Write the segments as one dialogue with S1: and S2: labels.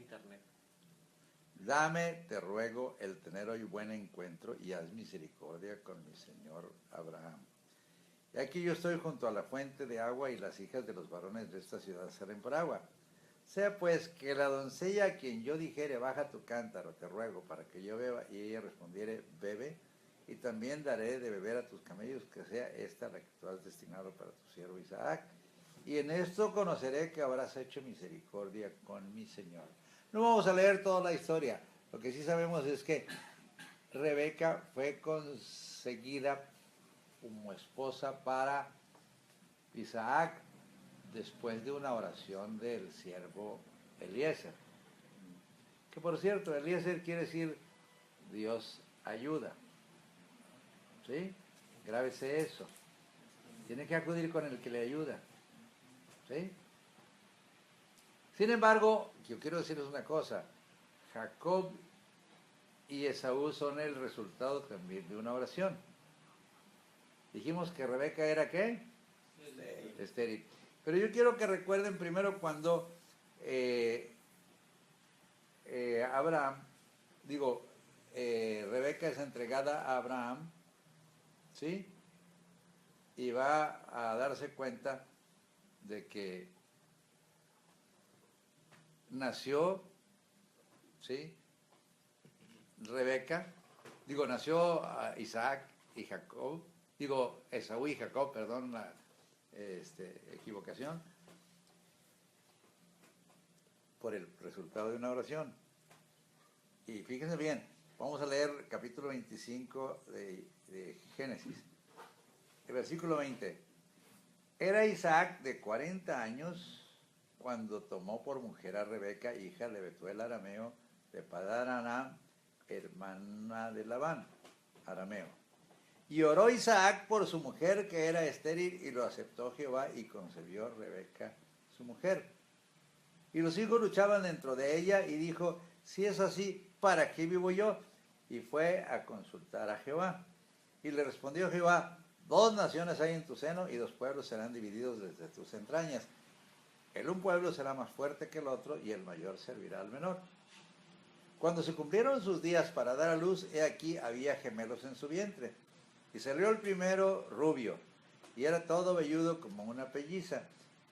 S1: internet.
S2: Dame, te ruego, el tener hoy buen encuentro y haz misericordia con mi señor Abraham. Y aquí yo estoy junto a la fuente de agua y las hijas de los varones de esta ciudad salen por agua. Sea pues que la doncella a quien yo dijere, baja tu cántaro, te ruego, para que yo beba, y ella respondiere, bebe, y también daré de beber a tus camellos, que sea esta la que tú has destinado para tu siervo Isaac. Y en esto conoceré que habrás hecho misericordia con mi Señor. No vamos a leer toda la historia. Lo que sí sabemos es que Rebeca fue conseguida como esposa para Isaac después de una oración del siervo Eliezer. Que por cierto, Eliezer quiere decir Dios ayuda. ¿Sí? Grábese eso. Tiene que acudir con el que le ayuda. ¿Sí? Sin embargo, yo quiero decirles una cosa. Jacob y Esaú son el resultado también de una oración. Dijimos que Rebeca era ¿qué? Estéril. Pero yo quiero que recuerden primero cuando Rebeca es entregada a Abraham, ¿sí? Y va a darse cuenta de que nació, ¿sí? Nació Isaac y Jacob, Esaú y Jacob, perdón la equivocación, por el resultado de una oración. Y fíjense bien, vamos a leer capítulo 25 de Génesis. El versículo 20. Era Isaac de 40 años cuando tomó por mujer a Rebeca, hija de Betuel arameo, de Padán Aram, hermana de Labán, arameo. Y oró Isaac por su mujer que era estéril, y lo aceptó Jehová, y concebió Rebeca su mujer. Y los hijos luchaban dentro de ella, y dijo, si es así, ¿para qué vivo yo? Y fue a consultar a Jehová. Y le respondió Jehová, 2 naciones hay en tu seno, y 2 pueblos serán divididos desde tus entrañas. El un pueblo será más fuerte que el otro, y el mayor servirá al menor. Cuando se cumplieron sus días para dar a luz, he aquí había gemelos en su vientre. Y salió el primero rubio, y era todo velludo como una pelliza,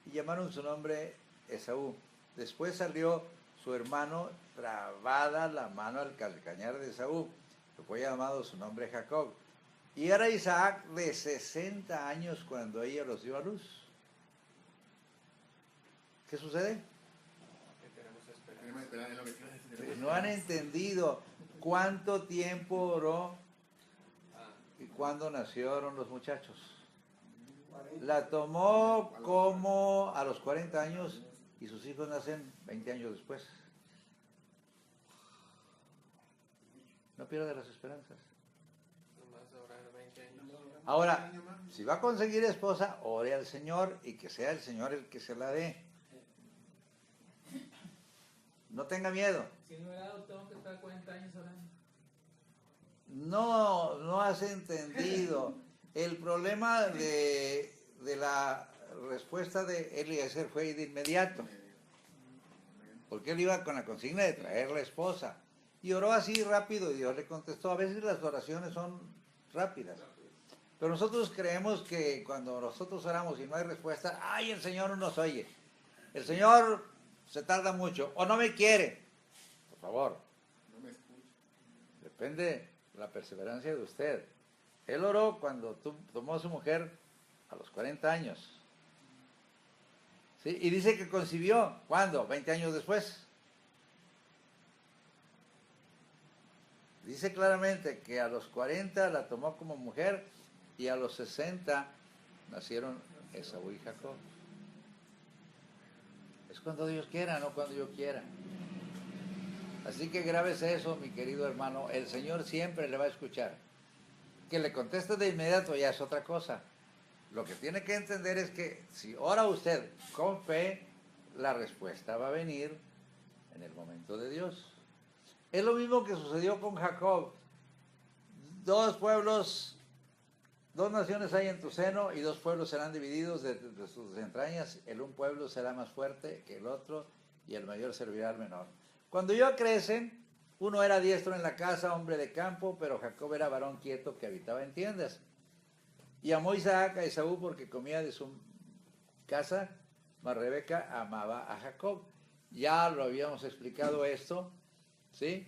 S2: y llamaron su nombre Esaú. Después salió su hermano, trabada la mano al calcañar de Esaú, que fue llamado su nombre Jacob. Y era Isaac de 60 años cuando ella los dio a luz. ¿Qué sucede? No han entendido cuánto tiempo oró y cuándo nacieron los muchachos. La tomó como a los 40 años y sus hijos nacen 20 años después. No pierda las esperanzas. Ahora, si va a conseguir esposa, ore al Señor y que sea el Señor el que se la dé. No tenga miedo.
S3: Si no he dado, tengo que estar 40 años orando.
S2: No has entendido. El problema de la respuesta de Eliezer fue de inmediato. Porque él iba con la consigna de traer la esposa. Y oró así rápido y Dios le contestó. A veces las oraciones son rápidas. Pero nosotros creemos que cuando nosotros oramos y no hay respuesta, ¡ay, el Señor no nos oye! El Señor se tarda mucho o no me quiere. Por favor.
S4: No me escucha.
S2: Depende de la perseverancia de usted. Él oró cuando tomó a su mujer a los 40 años. ¿Sí? Y dice que concibió. ¿Cuándo? 20 años después. Dice claramente que a los 40 la tomó como mujer y a los 60 nacieron Esaú y Jacob. Es cuando Dios quiera, no cuando yo quiera. Así que grábese eso, mi querido hermano. El Señor siempre le va a escuchar. Que le conteste de inmediato ya es otra cosa. Lo que tiene que entender es que si ora usted con fe, la respuesta va a venir en el momento de Dios. Es lo mismo que sucedió con Jacob. 2 pueblos, 2 naciones hay en tu seno y 2 pueblos serán divididos de sus entrañas. El un pueblo será más fuerte que el otro y el mayor servirá al menor. Cuando yo crecen, uno era diestro en la casa, hombre de campo, pero Jacob era varón quieto que habitaba en tiendas. Y amó Isaac a Esaú porque comía de su casa, mas Rebeca amaba a Jacob. Ya lo habíamos explicado esto, ¿sí?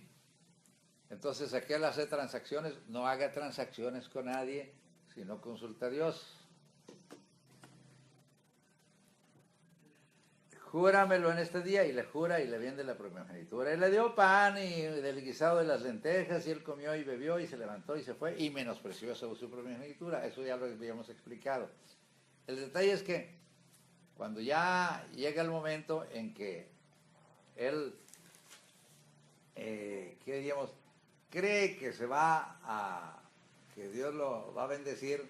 S2: Entonces, aquel hace transacciones, no haga transacciones con nadie, sino consulta a Dios. Júramelo en este día, y le jura y le vende la primogenitura. Y le dio pan y del guisado de las lentejas, y él comió y bebió y se levantó y se fue, y menospreció a su primogenitura. Eso ya lo habíamos explicado. El detalle es que cuando ya llega el momento en que él, ¿qué diríamos? Cree que que Dios lo va a bendecir,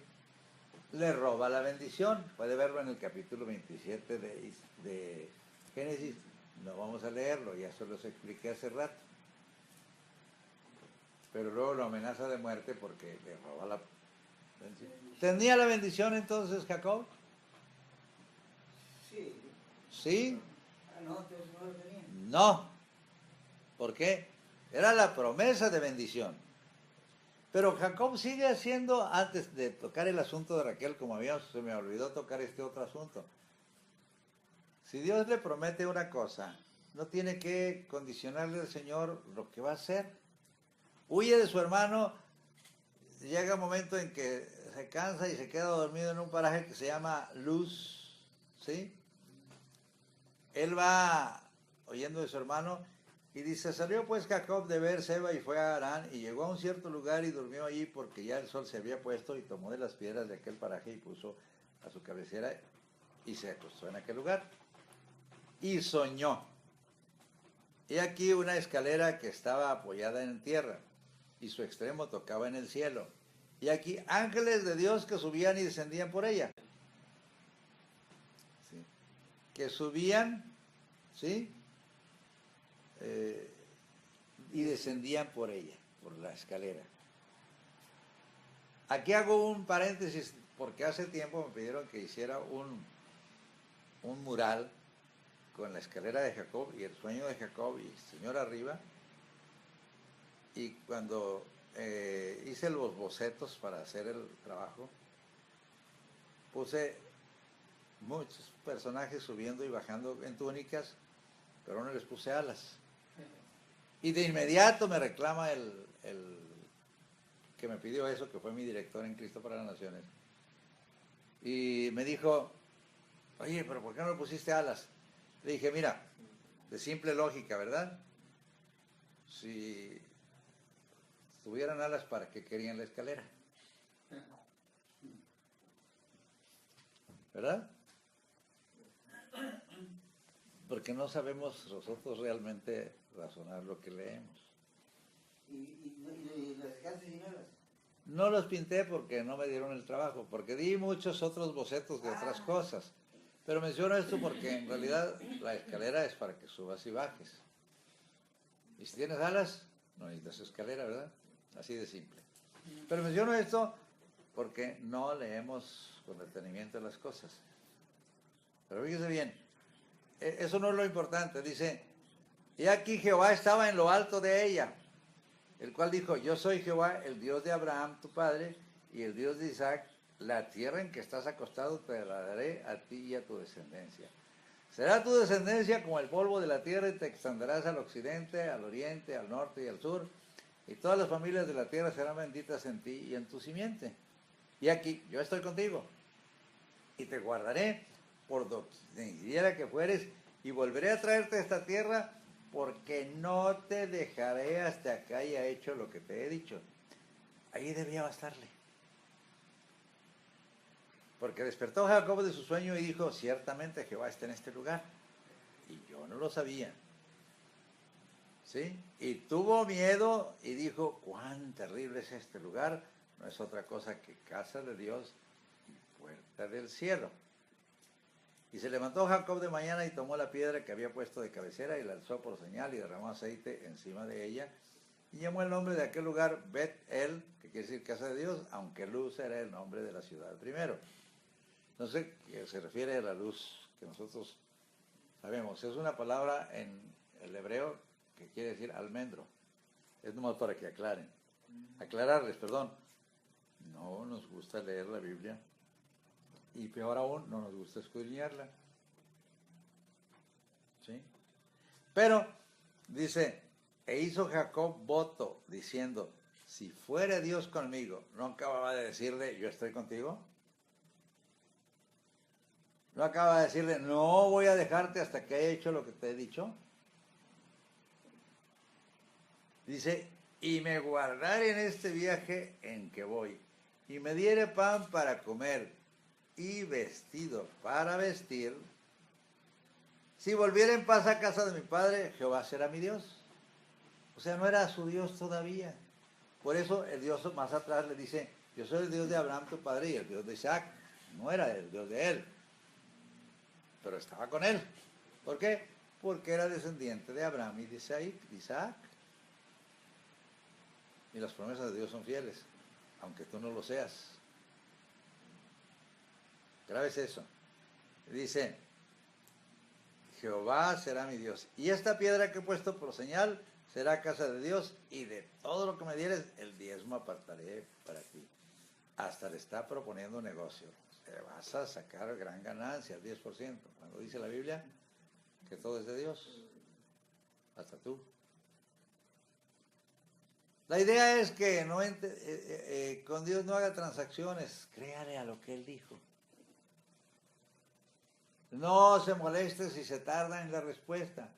S2: le roba la bendición. Puede verlo en el capítulo 27 de Génesis. No vamos a leerlo, ya se los expliqué hace rato. Pero luego lo amenaza de muerte porque le roba la bendición. ¿Tenía la bendición entonces Jacob?
S1: Sí.
S2: ¿Sí?
S1: No, entonces no lo tenía.
S2: No. ¿Por qué? Era la promesa de bendición. Pero Jacob sigue haciendo, antes de tocar el asunto de Raquel, como se me olvidó tocar este otro asunto. Si Dios le promete una cosa, no tiene que condicionarle al Señor lo que va a hacer. Huye de su hermano, llega un momento en que se cansa y se queda dormido en un paraje que se llama Luz, ¿sí? Él va oyendo de su hermano y dice, salió pues Jacob de Beer-seba y fue a Harán y llegó a un cierto lugar y durmió allí porque ya el sol se había puesto y tomó de las piedras de aquel paraje y puso a su cabecera y se acostó en aquel lugar. Y soñó. He aquí una escalera que estaba apoyada en tierra y su extremo tocaba en el cielo. Y aquí ángeles de Dios que subían y descendían por ella. ¿Sí? Que subían, ¿sí? Y descendían por ella, por la escalera. Aquí hago un paréntesis porque hace tiempo me pidieron que hiciera un mural con la escalera de Jacob y el sueño de Jacob y el Señor arriba. Y cuando hice los bocetos para hacer el trabajo, puse muchos personajes subiendo y bajando en túnicas, pero no les puse alas. Y de inmediato me reclama el que me pidió eso, que fue mi director en Cristo para las Naciones. Y me dijo, oye, pero ¿por qué no le pusiste alas? Le dije, mira, de simple lógica, ¿verdad? Si tuvieran alas, ¿para qué querían la escalera? ¿Verdad? Porque no sabemos nosotros realmente razonar lo que leemos.
S1: ¿Y las dejaste sin alas?
S2: No los pinté porque no me dieron el trabajo, porque di muchos otros bocetos de otras cosas. Pero menciono esto porque en realidad la escalera es para que subas y bajes. Y si tienes alas, no necesitas escalera, ¿verdad? Así de simple. Pero menciono esto porque no leemos con detenimiento las cosas. Pero fíjese bien, eso no es lo importante. Dice, y aquí Jehová estaba en lo alto de ella, el cual dijo, yo soy Jehová, el Dios de Abraham, tu padre, y el Dios de Isaac. La tierra en que estás acostado te la daré a ti y a tu descendencia. Será tu descendencia como el polvo de la tierra y te extenderás al occidente, al oriente, al norte y al sur. Y todas las familias de la tierra serán benditas en ti y en tu simiente. Y aquí, yo estoy contigo. Y te guardaré por donde quiera que fueres y volveré a traerte a esta tierra porque no te dejaré hasta que haya hecho lo que te he dicho. Ahí debía bastarle. Porque despertó Jacob de su sueño y dijo, ciertamente Jehová está en este lugar. Y yo no lo sabía. ¿Sí? Y tuvo miedo y dijo, cuán terrible es este lugar. No es otra cosa que casa de Dios y puerta del cielo. Y se levantó Jacob de mañana y tomó la piedra que había puesto de cabecera y la alzó por señal y derramó aceite encima de ella. Y llamó el nombre de aquel lugar Bet-El, que quiere decir casa de Dios, aunque Luz era el nombre de la ciudad primero. No sé qué se refiere a la luz que nosotros sabemos. Es una palabra en el hebreo que quiere decir almendro. Es nomás para que aclaren. Aclararles, perdón. No nos gusta leer la Biblia. Y peor aún, no nos gusta escudriñarla. ¿Sí? Pero, dice, e hizo Jacob voto, diciendo, si fuere Dios conmigo, ¿no acababa de decirle, yo estoy contigo? ¿No acaba de decirle, no voy a dejarte hasta que haya hecho lo que te he dicho? Dice, y me guardaré en este viaje en que voy, y me diere pan para comer, y vestido para vestir. Si volviera en paz a casa de mi padre, Jehová será mi Dios. O sea, no era su Dios todavía. Por eso el Dios más atrás le dice, yo soy el Dios de Abraham tu padre y el Dios de Isaac. No era el Dios de él, pero estaba con él. ¿Por qué? Porque era descendiente de Abraham y de Isaac. Y las promesas de Dios son fieles, aunque tú no lo seas. Grave es eso. Dice, Jehová será mi Dios. Y esta piedra que he puesto por señal será casa de Dios, y de todo lo que me dieres, el diezmo apartaré para ti. Hasta le está proponiendo negocio. Te vas a sacar gran ganancia, el 10%. Cuando dice la Biblia que todo es de Dios, hasta tú. La idea es que con Dios no haga transacciones, créale a lo que Él dijo. No se moleste si se tarda en la respuesta,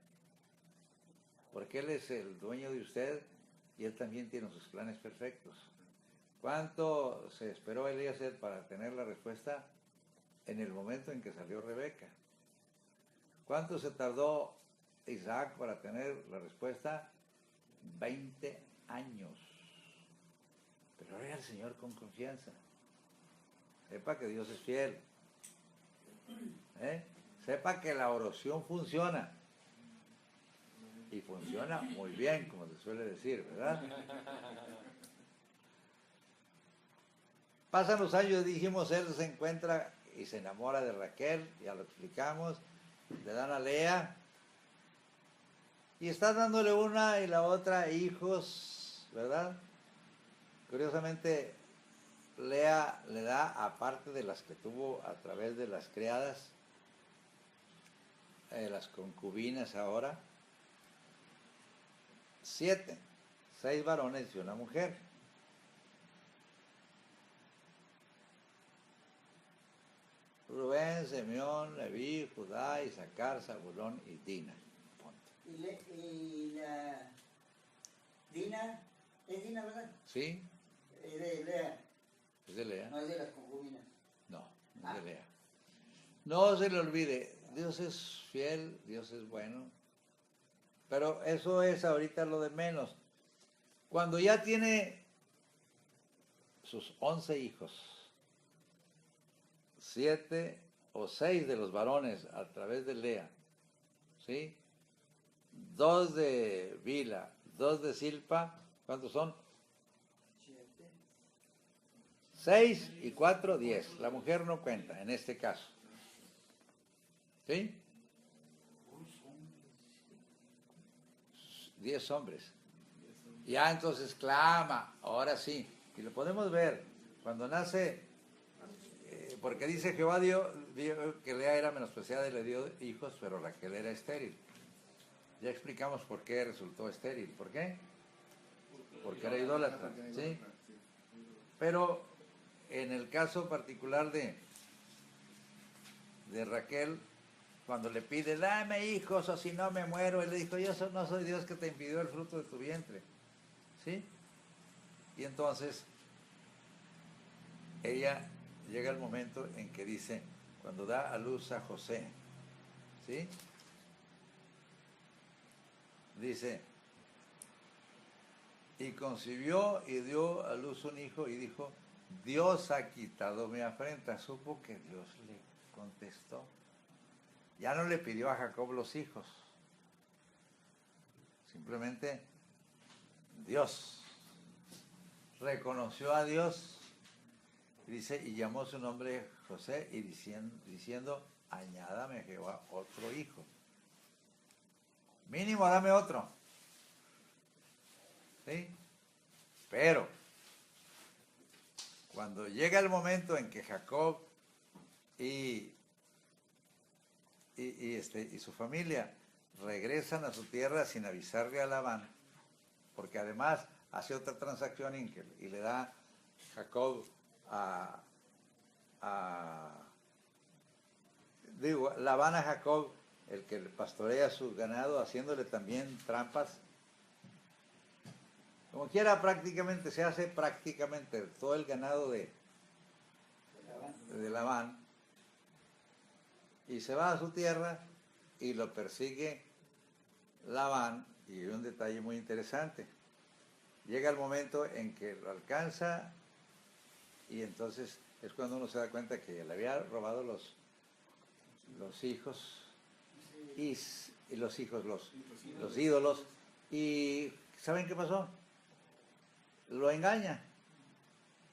S2: porque Él es el dueño de usted y Él también tiene sus planes perfectos. ¿Cuánto se esperó Eliezer para tener la respuesta? En el momento en que salió Rebeca. ¿Cuánto se tardó Isaac para tener la respuesta? 20 años. Pero ore al Señor con confianza. Sepa que Dios es fiel. Sepa que la oración funciona. Y funciona muy bien, como se suele decir, ¿verdad? Pasan los años, dijimos, él se encuentra y se enamora de Raquel, ya lo explicamos, le dan a Lea, y está dándole una y la otra hijos, ¿verdad? Curiosamente, Lea le da, aparte de las que tuvo a través de las criadas, las concubinas ahora, 7, 6 varones y una mujer. Rubén, Simeón, Leví, Judá, Isaacar, Zabulón y Dina.
S1: Y la Dina, ¿es Dina, verdad?
S2: ¿Sí?
S1: Es de Lea,
S2: ¿Es de Lea?
S1: no es de las concubinas.
S2: No, no es de Lea. No se le olvide, Dios es fiel, Dios es bueno, pero eso es ahorita lo de menos. Cuando ya tiene sus 11 hijos, 7 o 6 de los varones a través de Lea, ¿sí? 2 de Bila, 2 de Silpa, ¿cuántos son? 6 y 4, 10. La mujer no cuenta en este caso. ¿Sí? 10 hombres. Ya entonces clama, ahora sí. Y lo podemos ver cuando nace, porque dice Jehová vio que Lea era menospreciada y le dio hijos, pero Raquel era estéril. Ya explicamos por qué resultó estéril. ¿Por qué? Porque era idólatra, ¿sí? Pero en el caso particular de Raquel, cuando le pide, dame hijos o si no me muero, él le dijo, yo no soy Dios que te impidió el fruto de tu vientre, ¿sí? Y entonces ella llega el momento en que dice, cuando da a luz a José, ¿sí? Dice, y concibió y dio a luz un hijo y dijo, Dios ha quitado mi afrenta. Supo que Dios le contestó. Ya no le pidió a Jacob los hijos. Simplemente Dios. Reconoció a Dios. Dice, y llamó su nombre José y diciendo, añádame Jehová otro hijo. Mínimo dame otro. ¿sí? Pero cuando llega el momento en que Jacob y su familia regresan a su tierra sin avisarle a Labán, porque además hace otra transacción y le da Jacob Labán a Jacob, el que le pastorea su ganado, haciéndole también trampas. Como quiera, prácticamente se hace prácticamente todo el ganado de Labán, y se va a su tierra y lo persigue Labán. Y hay un detalle muy interesante: llega el momento en que lo alcanza, y entonces es cuando uno se da cuenta que le había robado los hijos y los ídolos. Y ¿saben qué pasó? Lo engaña,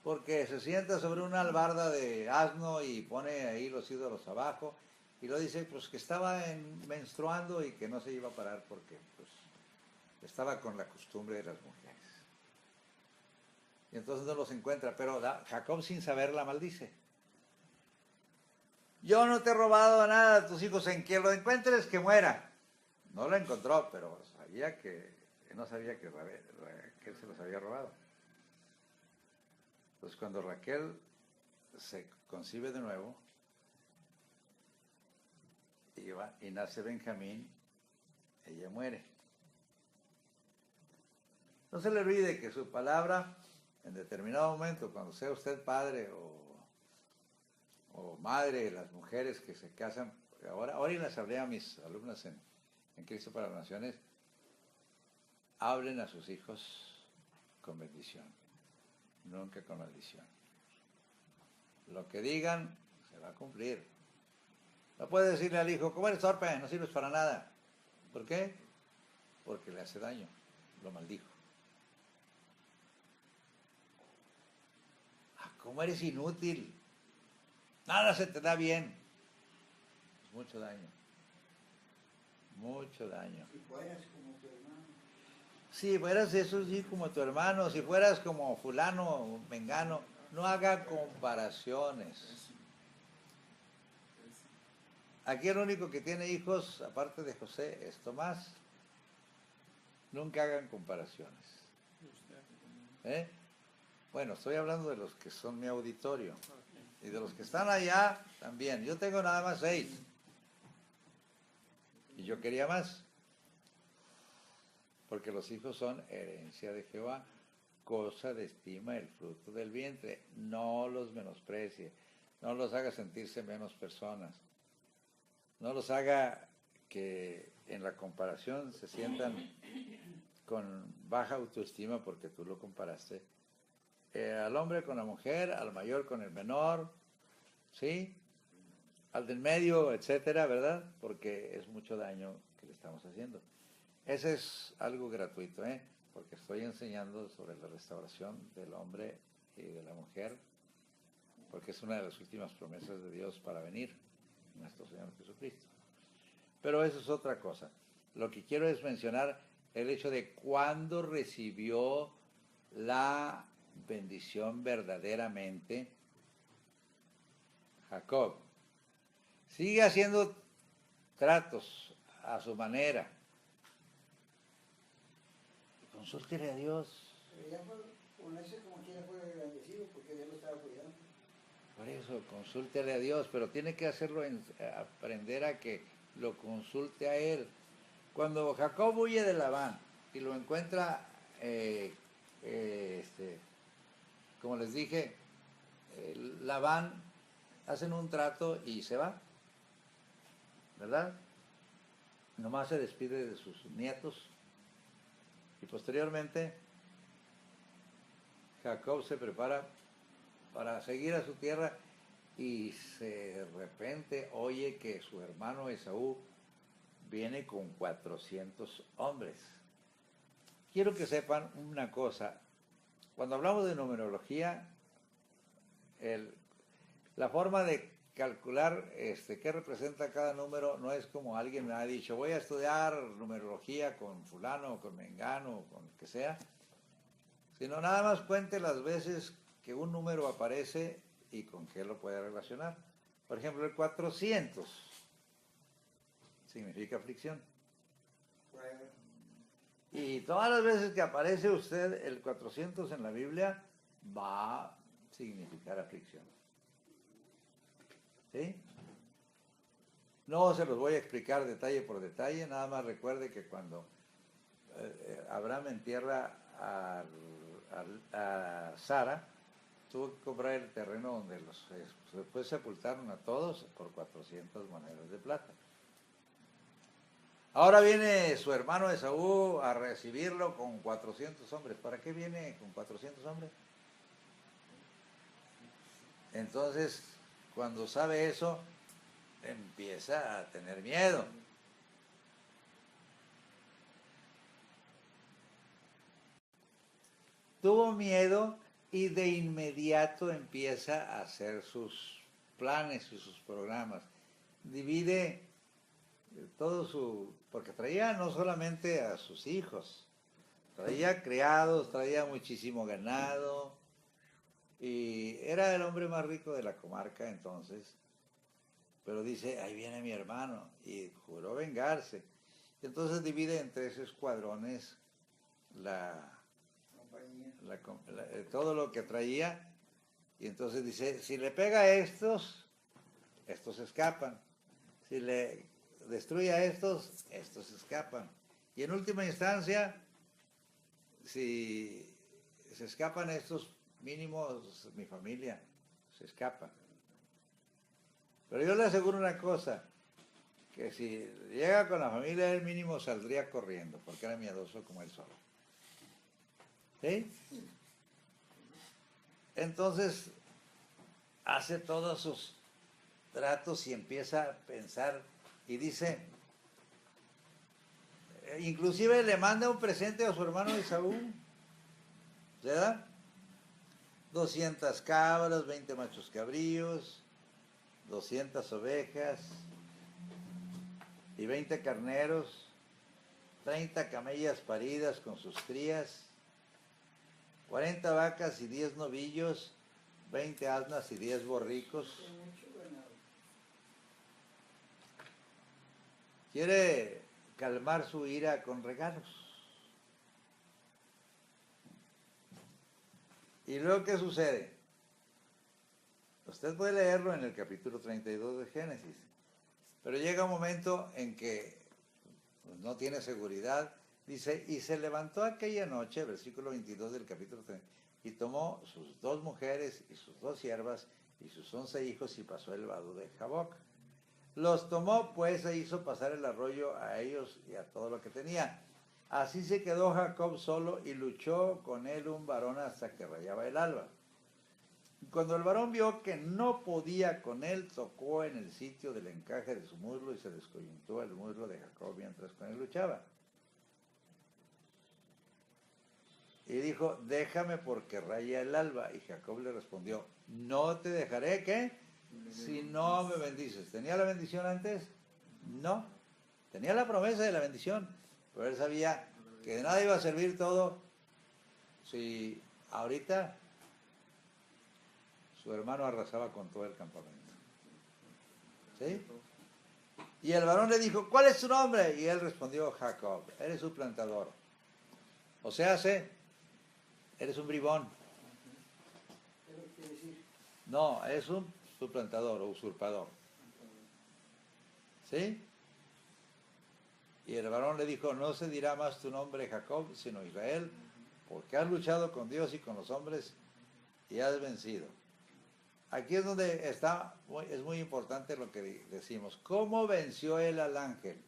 S2: porque se sienta sobre una albarda de asno y pone ahí los ídolos abajo, y lo dice pues que estaba menstruando y que no se iba a parar porque pues estaba con la costumbre de las mujeres. Y entonces no los encuentra, pero Jacob, sin saber, la maldice. Yo no te he robado nada a tus hijos, en quien lo encuentres que muera. No lo encontró, pero sabía que no sabía que Raquel se los había robado. Entonces cuando Raquel se concibe de nuevo y nace Benjamín, ella muere. No se le olvide que su palabra, en determinado momento, cuando sea usted padre o madre, las mujeres que se casan, ahora les hablé a mis alumnas en Cristo para las Naciones, hablen a sus hijos con bendición, nunca con maldición. Lo que digan se va a cumplir. No puede decirle al hijo, ¿cómo eres torpe? No sirves para nada. ¿Por qué? Porque le hace daño, lo maldijo. ¿Cómo eres inútil? Nada se te da bien. Es mucho daño. Mucho daño.
S1: Si fueras como tu hermano.
S2: Si fueras eso, sí, como tu hermano. Si fueras como fulano o mengano. No haga comparaciones. Aquí el único que tiene hijos, aparte de José, es Tomás. Nunca hagan comparaciones. ¿Eh? Bueno, estoy hablando de los que son mi auditorio. Y de los que están allá también. Yo tengo nada más 6. Y yo quería más. Porque los hijos son herencia de Jehová, cosa de estima el fruto del vientre. No los menosprecie. No los haga sentirse menos personas. No los haga que en la comparación se sientan con baja autoestima porque tú lo comparaste. Al hombre con la mujer, al mayor con el menor, ¿sí? Al del medio, etcétera, ¿verdad? Porque es mucho daño que le estamos haciendo. Ese es algo gratuito, porque estoy enseñando sobre la restauración del hombre y de la mujer, porque es una de las últimas promesas de Dios para venir, nuestro Señor Jesucristo. Pero eso es otra cosa. Lo que quiero es mencionar el hecho de cuándo recibió la bendición verdaderamente Jacob. Sigue haciendo tratos a su manera. Consúltele a Dios.
S1: Pero ya con ese como quiera fue bendecido porque Dios lo estaba cuidando.
S2: Por eso, consúltele a Dios, pero tiene que hacerlo, aprender a que lo consulte a Él. Cuando Jacob huye de Labán y lo encuentra, como les dije, Labán, hacen un trato y se va, ¿verdad? Nomás se despide de sus nietos y posteriormente Jacob se prepara para seguir a su tierra y de repente oye que su hermano Esaú viene con 400 hombres. Quiero que sepan una cosa. Cuando hablamos de numerología, la forma de calcular qué representa cada número no es como alguien me ha dicho, voy a estudiar numerología con fulano o con mengano o con el que sea, sino nada más cuente las veces que un número aparece y con qué lo puede relacionar. Por ejemplo, el 400 significa aflicción.
S1: Prueba.
S2: Y todas las veces que aparece usted el 400 en la Biblia, va a significar aflicción. ¿Sí? No se los voy a explicar detalle por detalle, nada más recuerde que cuando Abraham entierra a Sara, tuvo que comprar el terreno donde después sepultaron a todos por 400 monedas de plata. Ahora viene su hermano Esaú a recibirlo con 400 hombres. ¿Para qué viene con 400 hombres? Entonces, cuando sabe eso, empieza a tener miedo. Tuvo miedo y de inmediato empieza a hacer sus planes y sus programas. Divide todo porque traía no solamente a sus hijos, traía criados, traía muchísimo ganado, y era el hombre más rico de la comarca entonces. Pero dice, ahí viene mi hermano, y juró vengarse. Entonces divide en 3 escuadrones todo lo que traía, y entonces dice, si le pega a estos escapan. Si le destruye a estos escapan. Y en última instancia, si se escapan estos, mínimos mi familia se escapa. Pero yo le aseguro una cosa, que si llega con la familia, él mínimo saldría corriendo, porque era miedoso como él solo. ¿Sí? Entonces, hace todos sus tratos y empieza a pensar, y dice, inclusive le manda un presente a su hermano Esaú, ¿verdad? 200 cabras, 20 machos cabríos, 200 ovejas y 20 carneros, 30 camellas paridas con sus crías, 40 vacas y 10 novillos, 20 asnas y 10 borricos. Quiere calmar su ira con regalos. ¿Y luego qué sucede? Usted puede leerlo en el capítulo 32 de Génesis, pero llega un momento en que pues, no tiene seguridad. Dice, y se levantó aquella noche, versículo 22 del capítulo 30, y tomó sus 2 mujeres y sus 2 siervas y sus 11 hijos y pasó el vado de Jaboc. Los tomó pues e hizo pasar el arroyo a ellos y a todo lo que tenía. Así se quedó Jacob solo y luchó con él un varón hasta que rayaba el alba. Cuando el varón vio que no podía con él, tocó en el sitio del encaje de su muslo y se descoyuntó el muslo de Jacob mientras con él luchaba. Y dijo, déjame porque raya el alba. Y Jacob le respondió, no te dejaré, ¿qué? Si no me bendices. ¿Tenía la bendición antes? No. Tenía la promesa de la bendición, pero él sabía que de nada iba a servir todo si ahorita su hermano arrasaba con todo el campamento. ¿Sí? Y el varón le dijo, ¿cuál es tu nombre? Y él respondió, Jacob, eres su plantador. O sea, eres un bribón.
S1: ¿Qué es lo que quiere decir?
S2: No, es un suplantador o usurpador. ¿Sí? Y el varón le dijo, no se dirá más tu nombre Jacob, sino Israel, porque has luchado con Dios y con los hombres y has vencido. Aquí es donde es muy importante lo que decimos. ¿Cómo venció él al ángel?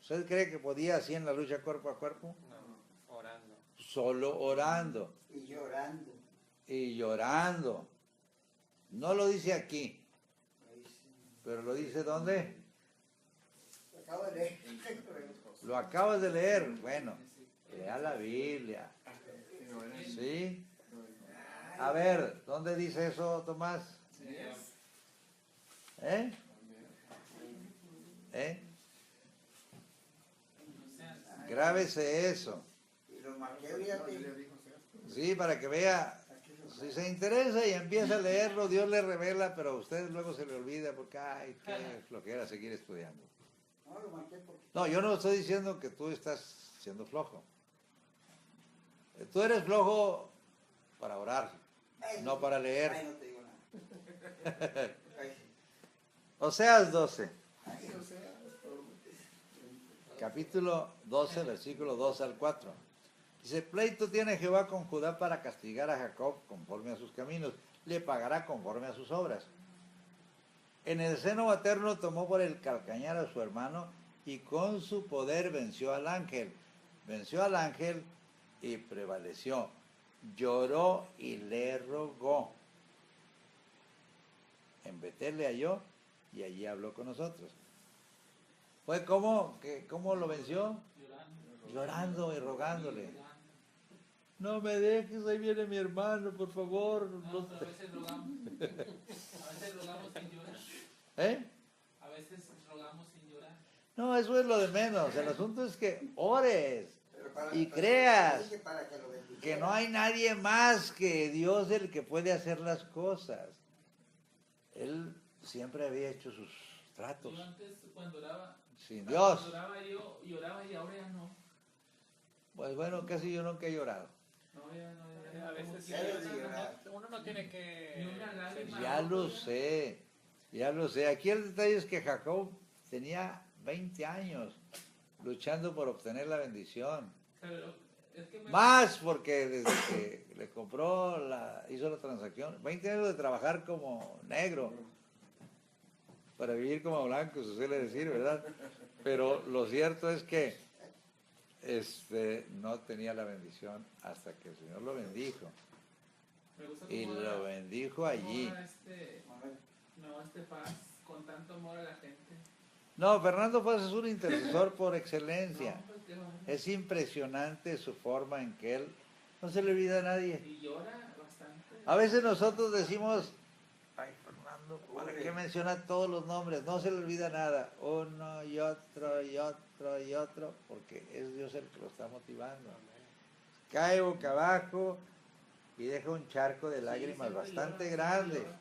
S2: ¿Usted cree que podía así en la lucha cuerpo a cuerpo?
S4: No, orando.
S2: Solo orando.
S1: Y llorando.
S2: Y llorando. No lo dice aquí,
S1: Ahí sí.
S2: pero lo dice ¿dónde?
S1: Lo acabo de leer.
S2: Lo acabas de leer. Bueno, lea la Biblia. ¿Sí? A ver, ¿dónde dice eso, Tomás? ¿Eh? ¿Eh? Grábese eso.
S1: Y los marqué, fíjate.
S2: Sí, para que vea. Si se interesa y empieza a leerlo, Dios le revela, pero a usted luego se le olvida porque, ay, qué flojera seguir estudiando.
S1: No, lo marqué porque...
S2: No, yo no estoy diciendo que tú estás siendo flojo. Tú eres flojo para orar,
S1: Ay,
S2: no para leer.
S1: Ay, no te digo nada. Ay,
S2: Oseas 12,
S1: ay, o sea,
S2: capítulo 12, versículo 2 al 4. Dice, pleito tiene Jehová con Judá para castigar a Jacob conforme a sus caminos, le pagará conforme a sus obras. En el seno materno tomó por el calcañar a su hermano y con su poder venció al ángel. Venció al ángel y prevaleció. Lloró y le rogó. En Betel le halló y allí habló con nosotros. Fue como ¿cómo lo venció? Llorando y rogándole. No me dejes, ahí viene mi hermano, por favor.
S3: No, pero a veces rogamos. A veces rogamos sin llorar.
S2: ¿Eh?
S3: A veces rogamos sin llorar.
S2: No, eso es lo de menos. El asunto es que ores
S1: pero para-
S2: y
S1: para-
S2: creas
S1: dije para que lo bendijera.
S2: que no hay nadie más que Dios el que puede hacer las cosas. Él siempre había hecho sus tratos
S3: Yo antes, cuando oraba,
S2: sin Dios.
S3: cuando oraba yo lloraba y ahora ya no.
S2: Pues bueno, casi yo nunca he llorado.
S3: No, ya no.
S4: A veces
S1: Ya debes de llorar.
S4: uno no tiene que...
S3: Ni una lágrima.
S2: Ya lo sé, ya lo sé. Aquí el detalle es que Jacob tenía 20 años luchando por obtener la bendición.
S3: Pero es que
S2: Más porque desde que le compró, hizo la transacción, 20 años de trabajar como negro para vivir como blanco, se suele decir, ¿verdad? Pero lo cierto es que no tenía la bendición hasta que el Señor lo bendijo.
S3: me gusta
S2: Y
S3: cómo
S2: lo
S3: ora-
S2: bendijo
S3: cómo
S2: allí.
S3: ora
S1: Manuel,
S3: Paz con tanto amor a la gente.
S2: No, Fernando Paz es un intercesor por excelencia.
S3: No, pues, qué bárbaro.
S2: Es impresionante su forma en que él no se le olvida a nadie.
S3: Y llora bastante.
S2: A veces nosotros decimos, ay Fernando, ¿para qué menciona todos los nombres? No se le olvida nada. Uno y otro y otro y otro, porque es Dios el que lo está motivando. Cae boca abajo y deja un charco de lágrimas
S3: siempre
S2: bastante
S3: llora,
S2: grande.
S3: siempre llora.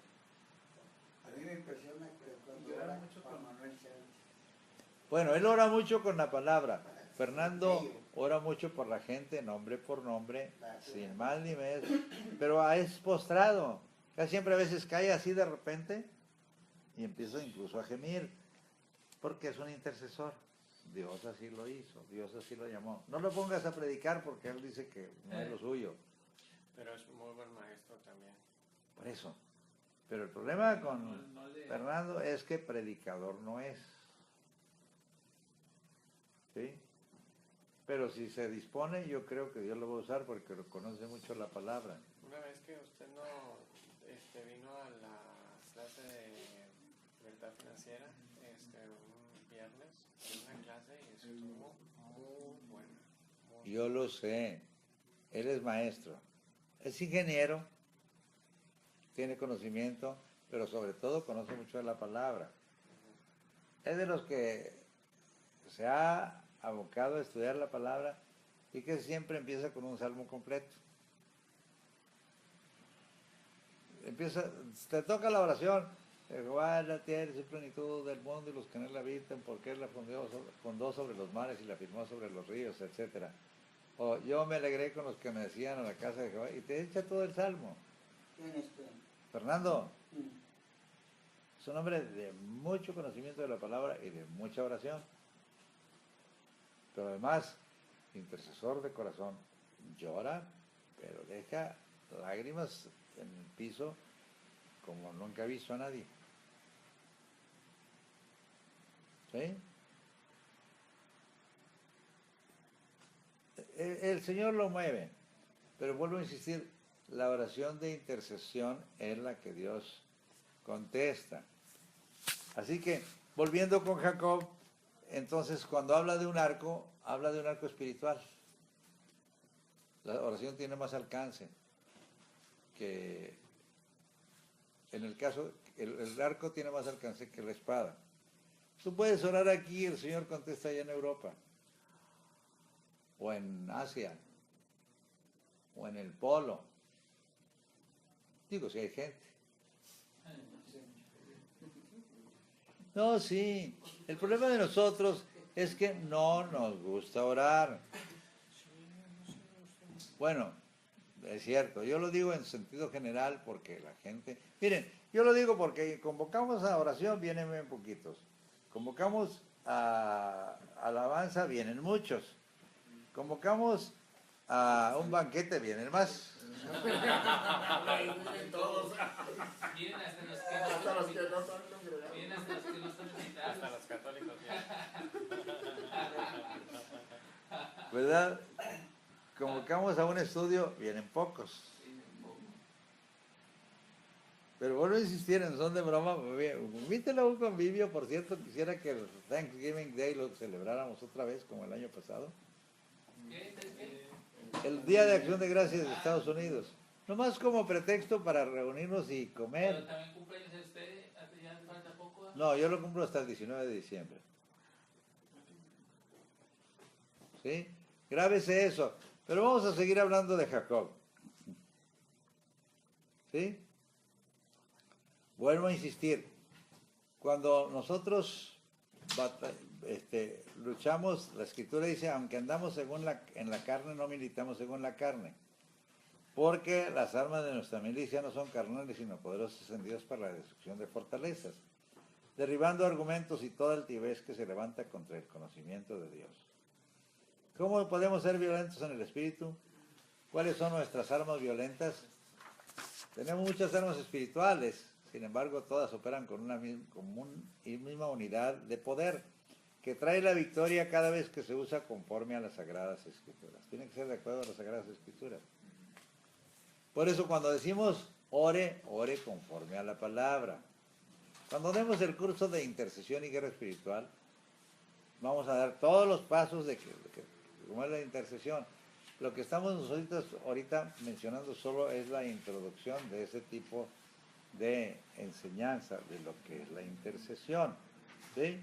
S1: a mí me impresiona que cuando
S3: Llora
S1: ora
S3: mucho
S1: Juan
S3: con-
S1: Manuel Chávez.
S2: Bueno, él ora mucho con la palabra. Fernando ora mucho por la gente, nombre por nombre, sin mal ni mes, pero es postrado. Casi siempre a veces cae así de repente y empieza incluso a gemir, porque es un intercesor. Dios así lo hizo, Dios así lo llamó. No lo pongas a predicar porque él dice que no es lo suyo,
S4: Pero es muy buen maestro también.
S2: por eso. Pero el problema con
S3: No le-
S2: Fernando es que predicador no es. ¿Sí? Pero si se dispone, yo creo que Dios lo va a usar porque conoce mucho la palabra.
S4: Una vez que usted no vino a la clase de libertad financiera, un viernes, en una clase y estuvo muy buena.
S2: Yo lo sé. Él es maestro. Es ingeniero. Tiene conocimiento, pero sobre todo conoce mucho de la palabra. Es de los que se ha abocado a estudiar la palabra y que siempre empieza con un salmo completo. Te toca la oración. Jehová es la tierra y su plenitud del mundo y los que en él habitan, porque él la fundó sobre los mares y la firmó sobre los ríos, etc. O yo me alegré con los que me decían a la casa de Jehová y te echa todo el salmo.
S1: ¿Quién es este?
S2: Fernando
S1: Mm.
S2: es un hombre de mucho conocimiento de la palabra y de mucha oración, pero además intercesor de corazón. Llora, pero deja lágrimas en el piso como nunca ha visto a nadie. ¿Sí? El Señor lo mueve, pero vuelvo a insistir, la oración de intercesión es la que Dios contesta. Así que, volviendo con Jacob, entonces cuando habla de un arco espiritual. La oración tiene más alcance que, en el caso, el arco tiene más alcance que la espada. Tú puedes orar aquí, el Señor contesta allá en Europa o en Asia. o en el polo. Digo, si hay gente. No, sí. El problema de nosotros es que no nos gusta orar. Bueno, es cierto, yo lo digo en sentido general porque la gente... Miren, yo lo digo porque convocamos a oración, vienen bien poquitos. Convocamos a alabanza, vienen muchos. Convocamos a un banquete, vienen más.
S1: Todos.
S3: Miren hasta los
S1: Hasta los
S3: que
S1: que no son congregados.
S3: miren hasta los que no son invitados.
S4: Hasta los católicos ya.
S2: ¿Verdad? Convocamos a un estudio, vienen pocos. Pero vuelvo a insistir en son de broma. Invítelo a un convivio, por cierto, quisiera que el Thanksgiving Day lo celebráramos otra vez como el año pasado.
S3: ¿Qué?
S2: El Día de Acción de Gracias de Estados Unidos. Nomás como pretexto para reunirnos y
S3: Pero
S2: comer.
S3: también cumpleaños de usted, ya falta poco.
S2: No, yo lo cumplo hasta el 19 de diciembre. ¿Sí? Grábese eso. Pero vamos a seguir hablando de Jacob. ¿Sí? Vuelvo a insistir. Cuando nosotros luchamos, la Escritura dice, aunque andamos en la carne, no militamos según la carne. Porque las armas de nuestra milicia no son carnales, sino poderosas en Dios para la destrucción de fortalezas, derribando argumentos y toda altivez que se levanta contra el conocimiento de Dios. ¿Cómo podemos ser violentos en el espíritu? ¿Cuáles son nuestras armas violentas? Tenemos muchas armas espirituales, sin embargo todas operan con una misma unidad de poder que trae la victoria cada vez que se usa conforme a las Sagradas Escrituras. Tiene que ser de acuerdo a las Sagradas Escrituras. Por eso cuando decimos ore, ore conforme a la palabra. Cuando demos el curso de intercesión y guerra espiritual, vamos a dar todos los pasos de cómo es la intercesión. Lo que estamos nosotros ahorita mencionando solo es la introducción de ese tipo de enseñanza de lo que es la intercesión. ¿Sí?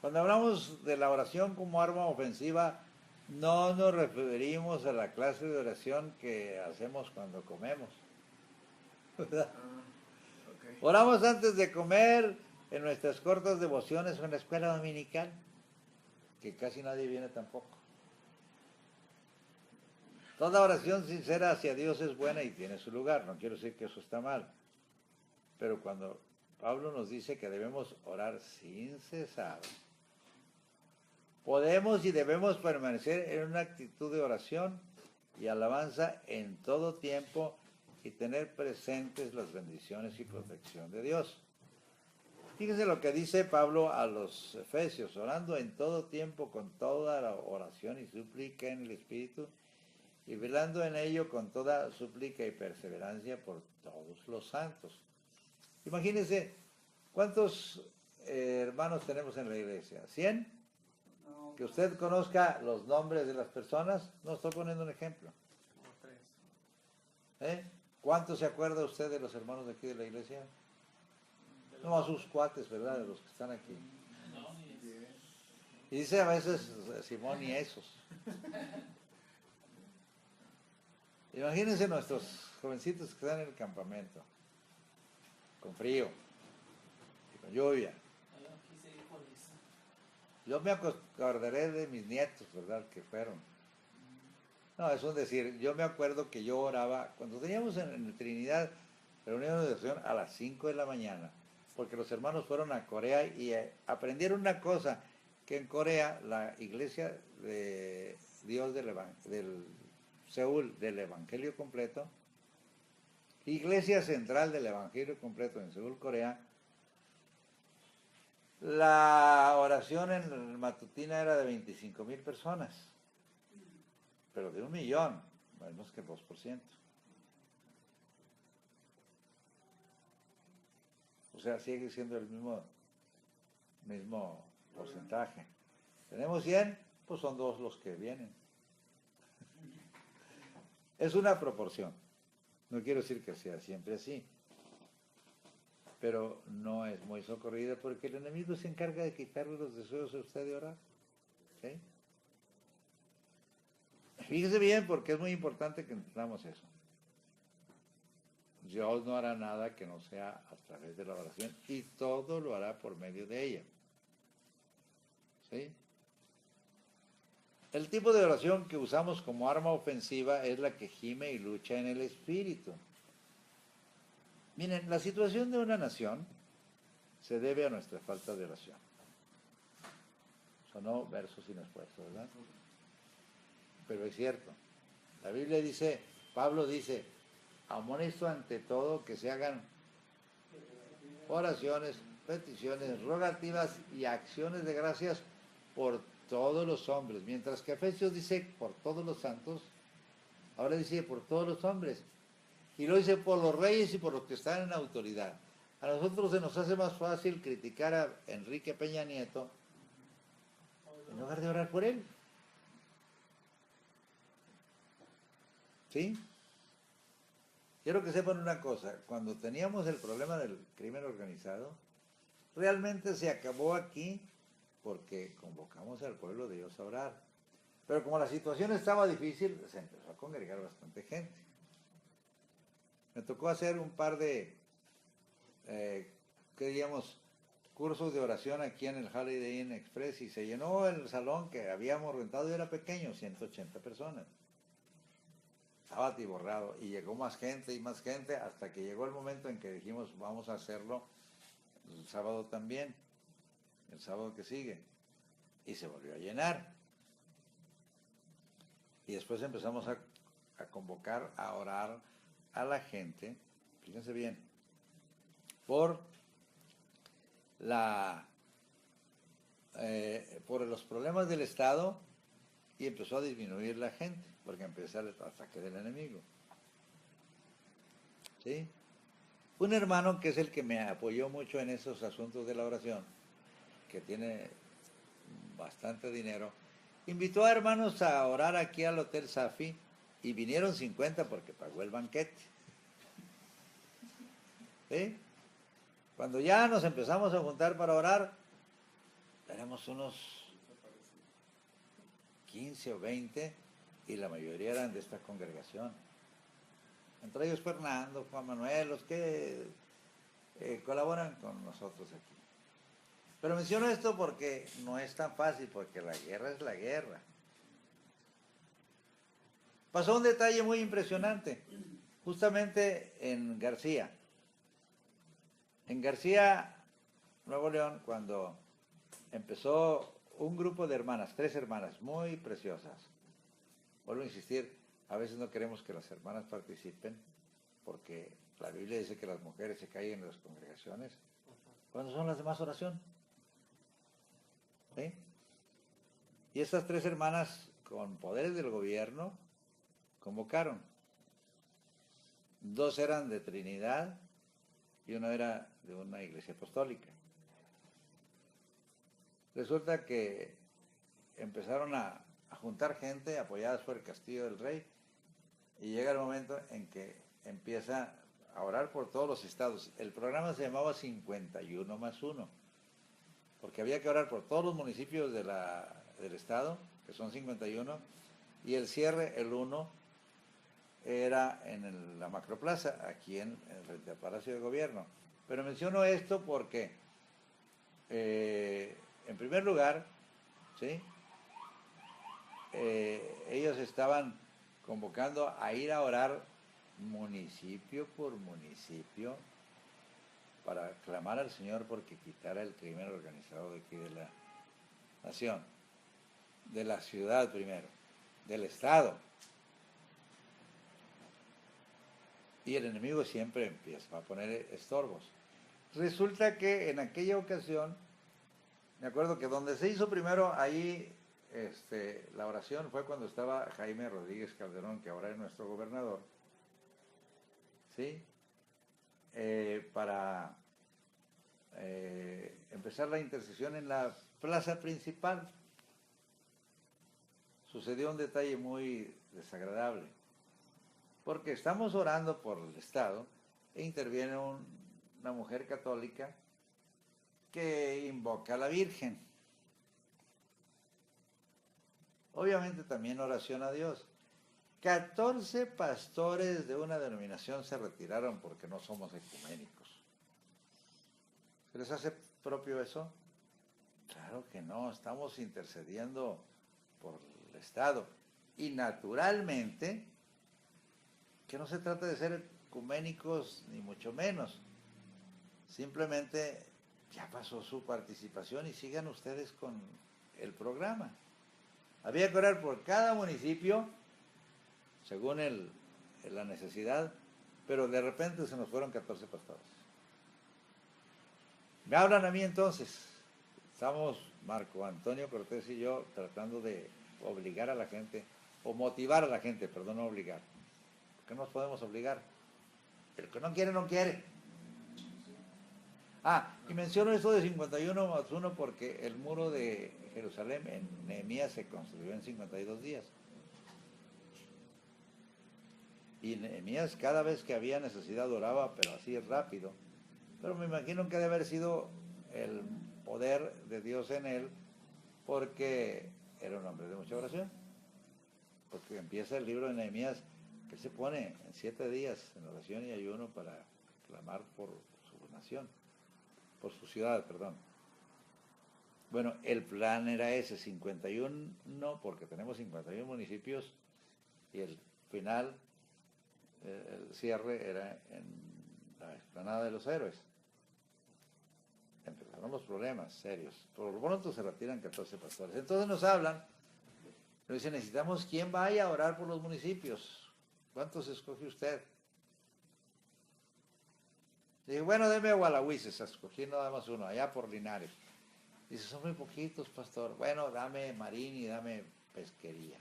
S2: Cuando hablamos de la oración como arma ofensiva, no nos referimos a la clase de oración que hacemos cuando comemos. ¿Verdad?
S1: Okay.
S2: Oramos antes de comer, en nuestras cortas devociones o en la escuela dominical, que casi nadie viene tampoco. Toda oración sincera hacia Dios es buena y tiene su lugar. No quiero decir que eso está mal. Pero cuando Pablo nos dice que debemos orar sin cesar, podemos y debemos permanecer en una actitud de oración y alabanza en todo tiempo y tener presentes las bendiciones y protección de Dios. Fíjense lo que dice Pablo a los Efesios, orando en todo tiempo con toda la oración y súplica en el Espíritu y velando en ello con toda súplica y perseverancia por todos los santos. Imagínense, ¿cuántos hermanos tenemos en la iglesia? ¿100?
S1: No,
S2: Que usted conozca los nombres de las personas, no estoy poniendo un ejemplo.
S4: Como 3.
S2: ¿Eh? ¿Cuánto se acuerda usted de los hermanos de aquí de la iglesia? No a sus cuates, ¿verdad? De los que están aquí.
S3: No, ni
S1: bien.
S2: Y dice a veces Simón y esos. Imagínense nuestros jovencitos que están en el campamento, con frío y con lluvia.
S3: yo quise ir por eso.
S2: Yo me acordaré de mis nietos, ¿verdad? Que fueron. No, es un decir, yo me acuerdo que yo oraba, cuando teníamos en Trinidad reuniones de oración a las 5 de la mañana, porque los hermanos fueron a Corea y aprendieron una cosa, que en Corea la iglesia de Dios del Seúl del Evangelio Completo, Iglesia Central del Evangelio Completo en Seúl, Corea, la oración en matutina era de 25,000 personas, pero de 1,000,000, menos que 2%. O sea, sigue siendo el mismo porcentaje. Tenemos 100, pues son 2 los que vienen. Es una proporción. No quiero decir que sea siempre así. Pero no es muy socorrida porque el enemigo se encarga de quitarle los deseos a usted de orar. ¿Sí? Fíjese bien porque es muy importante que entendamos eso. Dios no hará nada que no sea a través de la oración y todo lo hará por medio de ella. ¿Sí? El tipo de oración que usamos como arma ofensiva es la que gime y lucha en el espíritu. Miren, la situación de una nación se debe a nuestra falta de oración. Sonó versos inexpuestos, ¿verdad? Pero es cierto. La Biblia dice, Pablo dice, amonesto ante todo que se hagan oraciones, peticiones, rogativas y acciones de gracias por todos los hombres. Mientras que Efesios dice por todos los santos, ahora dice por todos los hombres. Y lo dice por los reyes y por los que están en autoridad. A nosotros se nos hace más fácil criticar a Enrique Peña Nieto en lugar de orar por él. ¿Sí? Quiero que sepan una cosa, cuando teníamos el problema del crimen organizado, realmente se acabó aquí porque convocamos al pueblo de Dios a orar. Pero como la situación estaba difícil, se empezó a congregar bastante gente. Me tocó hacer un par de, ¿qué diríamos? Cursos de oración aquí en el Holiday Inn Express y se llenó el salón que habíamos rentado y era pequeño, 180 personas. Estaba atiborrado y llegó más gente y más gente hasta que llegó el momento en que dijimos vamos a hacerlo el sábado también, el sábado que sigue, y se volvió a llenar. Y después empezamos a convocar, a orar a la gente, fíjense bien, por los problemas del Estado y empezó a disminuir la gente porque empezó el ataque del enemigo. ¿Sí? Un hermano que es el que me apoyó mucho en esos asuntos de la oración, que tiene bastante dinero, invitó a hermanos a orar aquí al Hotel Safi y vinieron 50 porque pagó el banquete. ¿Sí? Cuando ya nos empezamos a juntar para orar, éramos unos 15 o 20 y la mayoría eran de esta congregación. Entre ellos Fernando, Juan Manuel, los que colaboran con nosotros aquí. Pero menciono esto porque no es tan fácil, porque la guerra es la guerra. Pasó un detalle muy impresionante, justamente en García. En García, Nuevo León, cuando empezó un grupo de hermanas, 3 hermanas muy preciosas. Vuelvo a insistir, a veces no queremos que las hermanas participen porque la Biblia dice que las mujeres se caen en las congregaciones. ¿Cuándo son las demás oración? ¿Sí? Y estas 3 hermanas con poderes del gobierno convocaron. 2 eran de Trinidad y 1 era de una iglesia apostólica. Resulta que empezaron a juntar gente apoyadas por el Castillo del Rey y llega el momento en que empieza a orar por todos los estados. El programa se llamaba 51 más 1, porque había que orar por todos los municipios del estado, que son 51, y el cierre, el 1, era en la Macroplaza, aquí frente al Palacio de Gobierno. Pero menciono esto porque, en primer lugar, ¿sí? Ellos estaban convocando a ir a orar municipio por municipio para clamar al Señor porque quitara el crimen organizado de aquí de la nación, de la ciudad primero, del estado. Y el enemigo siempre empieza a poner estorbos. Resulta que en aquella ocasión, me acuerdo que donde se hizo primero ahí la oración fue cuando estaba Jaime Rodríguez Calderón, que ahora es nuestro gobernador, ¿sí? Para empezar la intercesión en la plaza principal. Sucedió un detalle muy desagradable, porque estamos orando por el Estado e interviene una mujer católica que invoca a la Virgen. Obviamente también oración a Dios, 14 pastores de una denominación se retiraron porque no somos ecuménicos. ¿Se les hace propio eso? Claro que no, estamos intercediendo por el Estado. Y naturalmente, que no se trata de ser ecuménicos ni mucho menos. Simplemente ya pasó su participación y sigan ustedes con el programa. Había que orar por cada municipio, según la necesidad, pero de repente se nos fueron 14 pastores. Me hablan a mí entonces. Estamos Marco Antonio Cortés y yo tratando de obligar a la gente, o motivar a la gente, perdón, no obligar. ¿Por qué nos podemos obligar? El que no quiere, no quiere. Y menciono esto de 51 más 1 porque el muro de Jerusalén en Nehemías se construyó en 52 días. Y Nehemías cada vez que había necesidad oraba, pero así rápido. Pero me imagino que debe haber sido el poder de Dios en él, porque era un hombre de mucha oración. Porque empieza el libro de Nehemías, que se pone en 7 días en oración y ayuno para clamar por su nación, por su ciudad, perdón. Bueno, el plan era ese, 51, no, porque tenemos 51 municipios, y el final, el cierre era en la Explanada de los Héroes. Empezaron los problemas serios. Por lo pronto se retiran 14 pastores. Entonces nos hablan, nos dicen, necesitamos quien vaya a orar por los municipios. ¿Cuántos escoge usted? Dije, bueno, deme a Gualahuises, escogí nada más uno, allá por Linares. Dice, son muy poquitos, pastor. Bueno, dame Marín y dame Pesquería.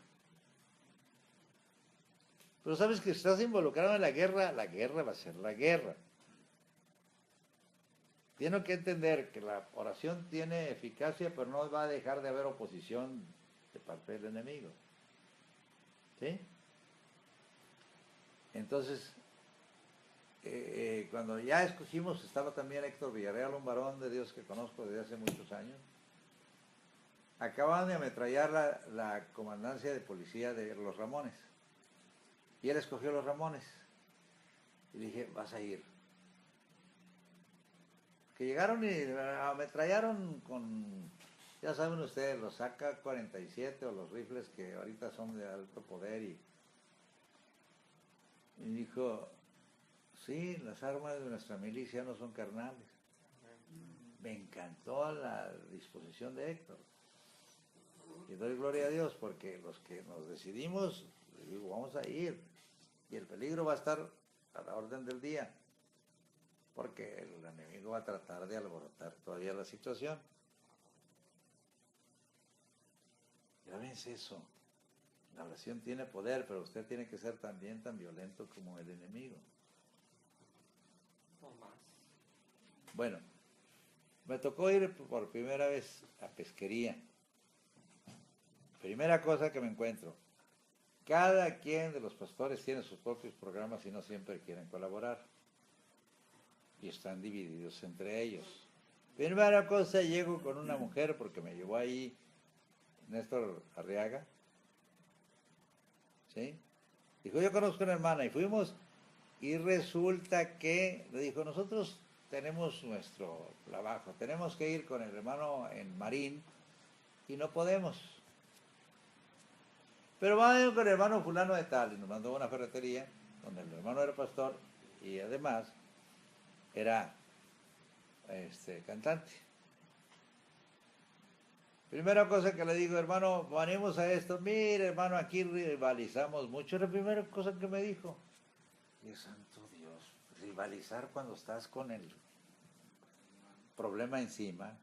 S2: Pero sabes que si estás involucrado en la guerra va a ser la guerra. Tiene que entender que la oración tiene eficacia, pero no va a dejar de haber oposición de parte del enemigo. ¿Sí? Entonces, cuando ya escogimos, estaba también Héctor Villarreal, un varón de Dios que conozco desde hace muchos años. Acaban de ametrallar la comandancia de policía de Los Ramones. Y él escogió Los Ramones. Y le dije, vas a ir. Que llegaron y ametrallaron con, ya saben ustedes, los AK-47 o los rifles que ahorita son de alto poder. Y dijo, sí, las armas de nuestra milicia no son carnales. Me encantó la disposición de Héctor. Y doy gloria a Dios porque los que nos decidimos, digo, vamos a ir. Y el peligro va a estar a la orden del día. Porque el enemigo va a tratar de alborotar todavía la situación. Ya ves eso. La oración tiene poder, pero usted tiene que ser también tan violento como el enemigo.
S4: O más.
S2: Bueno, me tocó ir por primera vez a Pesquería. Primera cosa que me encuentro. Cada quien de los pastores tiene sus propios programas y no siempre quieren colaborar. Y están divididos entre ellos. Primera cosa, llego con una mujer, porque me llevó ahí Néstor Arriaga. ¿Sí? Dijo, yo conozco una hermana, y fuimos, y resulta que, le dijo, nosotros tenemos nuestro trabajo, tenemos que ir con el hermano en Marín, y no podemos. Pero vamos a ir con el hermano fulano de tal, y nos mandó a una ferretería, donde el hermano era pastor, y además era cantante. Primera cosa que le digo, hermano, venimos a esto, mire hermano, aquí rivalizamos mucho. Es la primera cosa que me dijo. Dios santo Dios, rivalizar cuando estás con el problema encima.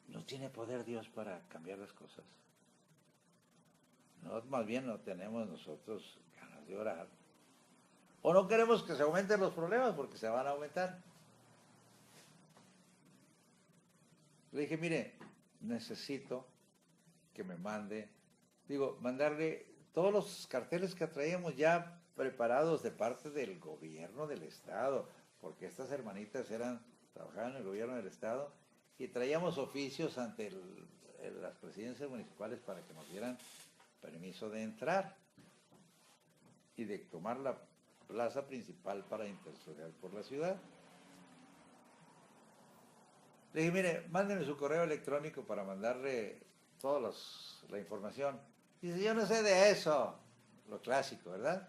S2: No tiene poder Dios para cambiar las cosas. No, más bien no tenemos nosotros ganas de orar. O no queremos que se aumenten los problemas porque se van a aumentar. Le dije, mire, necesito que me mandarle todos los carteles que traíamos ya preparados de parte del gobierno del Estado, porque estas hermanitas trabajaban en el gobierno del Estado, y traíamos oficios ante las presidencias municipales para que nos dieran permiso de entrar y de tomar la plaza principal para interceder por la ciudad. Le dije, mire, mándeme su correo electrónico para mandarle toda la información. Dice, yo no sé de eso. Lo clásico, ¿verdad?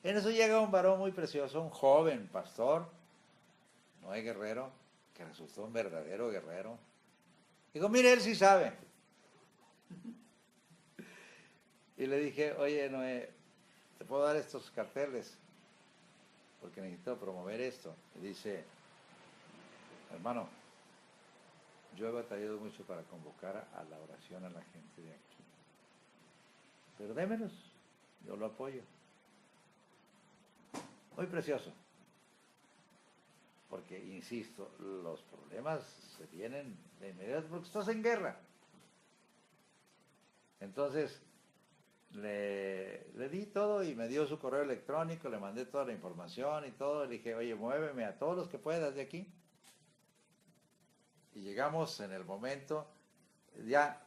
S2: En eso llega un varón muy precioso, un joven pastor, Noé Guerrero, que resultó un verdadero guerrero. Digo, mire, él sí sabe. Y le dije, oye, Noé, ¿te puedo dar estos carteles? Porque necesito promover esto. Y dice, hermano, yo he batallado mucho para convocar a la oración a la gente de aquí. Pero démelos, yo lo apoyo. Muy precioso. Porque, insisto, los problemas se vienen de inmediato porque estás en guerra. Entonces, le di todo y me dio su correo electrónico, le mandé toda la información y todo. Le dije, oye, muéveme a todos los que puedas de aquí. Y llegamos en el momento, ya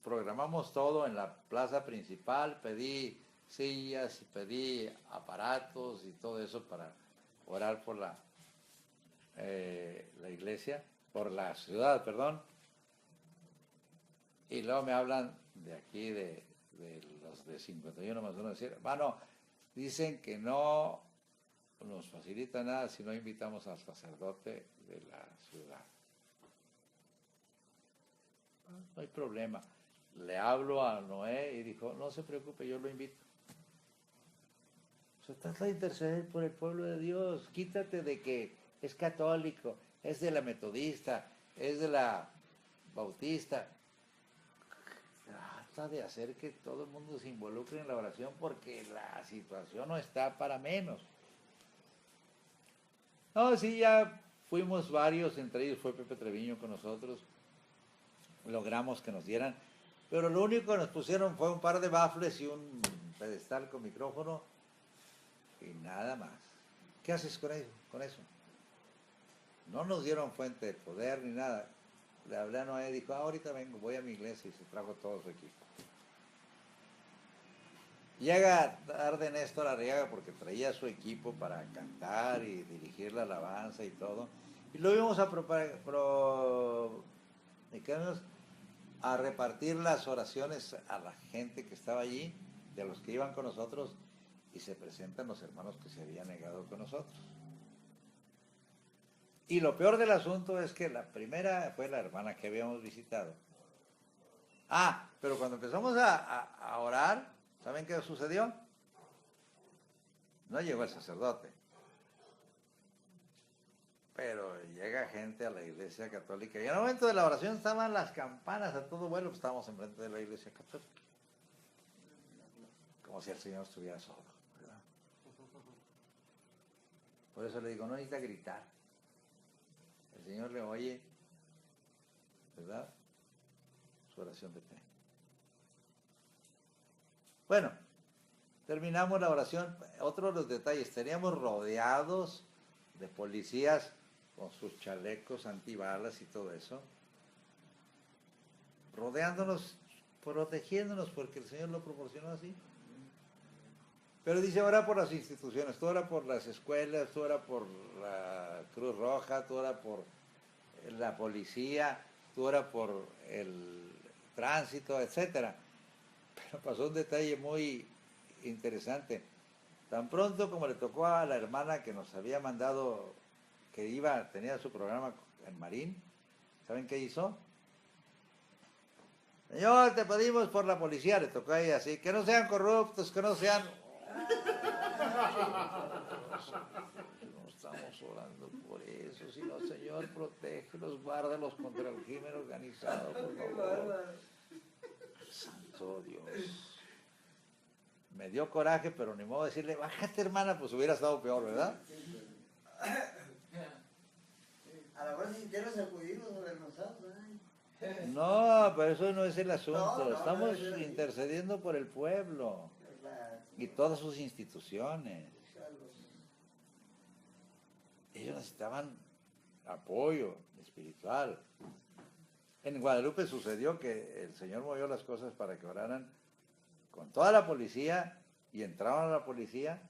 S2: programamos todo en la plaza principal, pedí sillas y pedí aparatos y todo eso para orar por la iglesia, por la ciudad, perdón. Y luego me hablan de aquí, de los de 51 más 1, decir, hermano, dicen que no nos facilita nada si no invitamos al sacerdote de la ciudad. No hay problema. Le hablo a Noé y dijo, no se preocupe, yo lo invito. Se trata de interceder por el pueblo de Dios. Quítate de que es católico, es de la metodista, es de la bautista. Trata de hacer que todo el mundo se involucre en la oración porque la situación no está para menos. No, sí, ya fuimos varios, entre ellos fue Pepe Treviño con nosotros. Logramos que nos dieran, pero lo único que nos pusieron fue un par de bafles y un pedestal con micrófono y nada más. ¿Qué haces con eso? No nos dieron fuente de poder ni nada. Le hablé a Noé y dijo, ahorita vengo, voy a mi iglesia, y se trajo todo su equipo. Llega tarde Néstor Arriaga porque traía su equipo para cantar y dirigir la alabanza y todo. Y lo íbamos a repartir las oraciones a la gente que estaba allí, de los que iban con nosotros, y se presentan los hermanos que se habían negado con nosotros. Y lo peor del asunto es que la primera fue la hermana que habíamos visitado. Pero cuando empezamos a orar, ¿saben qué sucedió? No llegó el sacerdote. Pero llega gente a la iglesia católica. Y en el momento de la oración estaban las campanas a todo vuelo, pues estábamos enfrente de la iglesia católica. Como si el Señor estuviera solo, ¿verdad? Por eso le digo, no necesita gritar. El Señor le oye, ¿verdad? Su oración de fe. Bueno, terminamos la oración. Otro de los detalles, teníamos rodeados de policías con sus chalecos antibalas y todo eso, rodeándonos, protegiéndonos, porque el Señor lo proporcionó así. Pero dice, ora por las instituciones, tú ora por las escuelas, tú ora por la Cruz Roja, tú ora por la policía, tú ora por el tránsito, etcétera. Pero pasó un detalle muy interesante. Tan pronto como le tocó a la hermana que nos había mandado, que tenía su programa en Marín, ¿saben qué hizo? Señor, te pedimos por la policía, le tocó a ella así, que no sean corruptos, que no sean... No estamos orando por eso, sino Señor, protégelos, guárdalos contra el crimen organizado, por favor. Santo Dios. Me dio coraje, pero ni modo de decirle, bájate hermana, pues hubiera estado peor, ¿verdad?
S1: A la hora si quiero sacudirlos sobre nosotros.
S2: No, pero eso no es el asunto.
S1: No,
S2: Estamos
S1: no,
S2: intercediendo por el pueblo y todas sus instituciones. Ellos necesitaban apoyo espiritual. En Guadalupe sucedió que el Señor movió las cosas para que oraran con toda la policía y entraban a la policía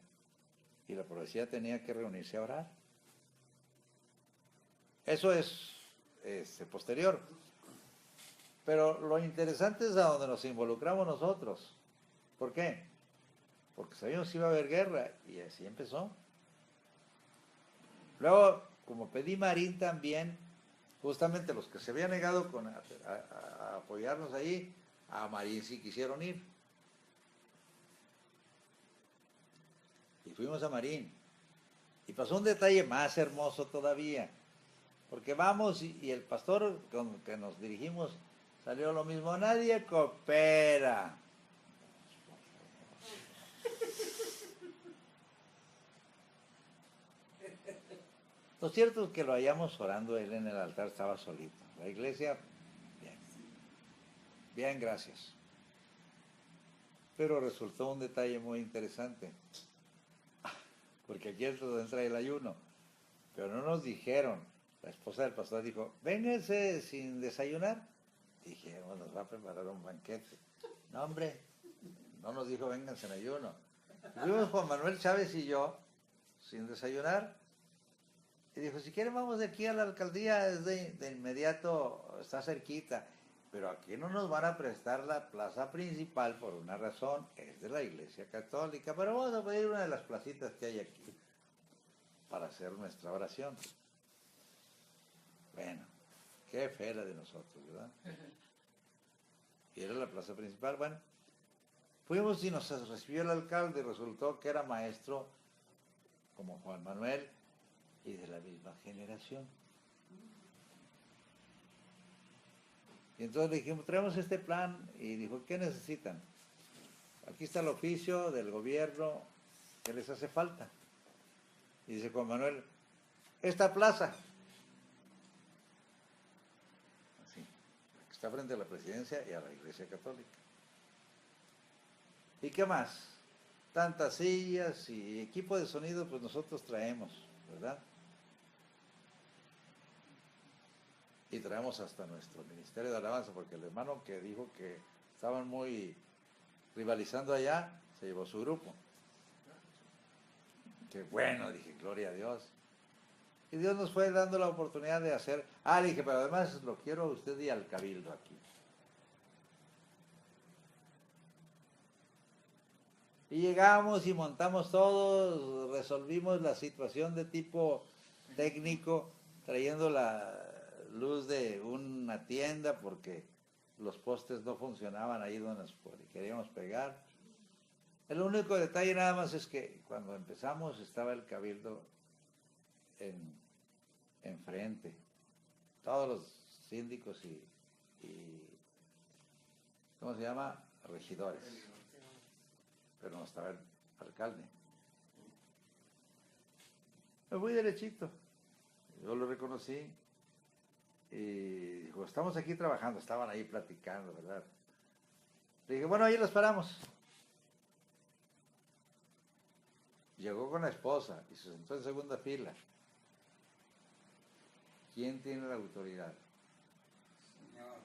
S2: y la policía tenía que reunirse a orar. Eso es posterior. Pero lo interesante es a donde nos involucramos nosotros. ¿Por qué? Porque sabíamos que iba a haber guerra y así empezó. Luego, como pedí Marín también, justamente los que se habían negado a apoyarnos ahí, a Marín sí quisieron ir. Y fuimos a Marín. Y pasó un detalle más hermoso todavía. Porque vamos y el pastor con que nos dirigimos salió lo mismo. Nadie coopera. Lo cierto es que lo hallamos orando, él en el altar estaba solito. La iglesia, bien. Bien, gracias. Pero resultó un detalle muy interesante. Porque aquí es donde entra el ayuno. Pero no nos dijeron. La esposa del pastor dijo, vénganse sin desayunar. Dijimos, nos va a preparar un banquete. No, hombre, no nos dijo, vénganse en ayuno. Fuimos Juan Manuel Chávez y yo, sin desayunar. Y dijo, si quieren vamos de aquí a la alcaldía, es de inmediato, está cerquita. Pero aquí no nos van a prestar la plaza principal por una razón, es de la Iglesia Católica. Pero vamos a pedir una de las placitas que hay aquí para hacer nuestra oración. Bueno, qué fe la de nosotros, ¿verdad? Y era la plaza principal. Bueno, fuimos y nos recibió el alcalde y resultó que era maestro como Juan Manuel y de la misma generación. Y entonces le dijimos, traemos este plan y dijo, ¿qué necesitan? Aquí está el oficio del gobierno, ¿qué les hace falta? Y dice Juan Manuel, esta plaza. Está frente a la presidencia y a la Iglesia Católica. ¿Y qué más? Tantas sillas y equipo de sonido, pues nosotros traemos, ¿verdad? Y traemos hasta nuestro Ministerio de Alabanza, porque el hermano que dijo que estaban muy rivalizando allá, se llevó su grupo. Qué bueno, dije, gloria a Dios. Y Dios nos fue dando la oportunidad de hacer... le dije, pero además lo quiero a usted y al cabildo aquí. Y llegamos y montamos todo, resolvimos la situación de tipo técnico, trayendo la luz de una tienda porque los postes no funcionaban ahí donde queríamos pegar. El único detalle nada más es que cuando empezamos estaba el cabildo enfrente, todos los síndicos y ¿cómo se llama? Regidores, pero no estaba el alcalde. Me fui derechito, yo lo reconocí y dijo, estamos aquí trabajando, estaban ahí platicando, ¿verdad? Le dije, bueno, ahí los paramos. Llegó con la esposa y se sentó en segunda fila. ¿Quién tiene la autoridad?
S1: Señor.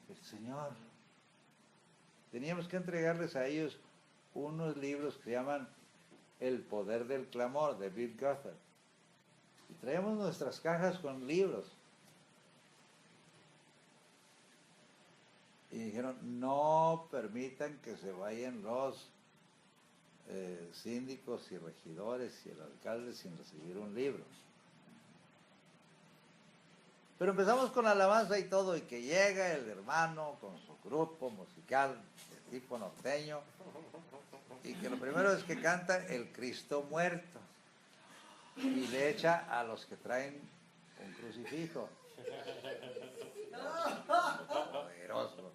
S2: El Señor. Teníamos que entregarles a ellos unos libros que se llaman El Poder del Clamor, de Bill Gothard. Y traíamos nuestras cajas con libros. Y dijeron, no permitan que se vayan los síndicos y regidores y el alcalde sin recibir un libro. Pero empezamos con alabanza y todo, y que llega el hermano con su grupo musical de tipo norteño, y que lo primero es que canta el Cristo muerto, y le echa a los que traen un crucifijo. Poderoso.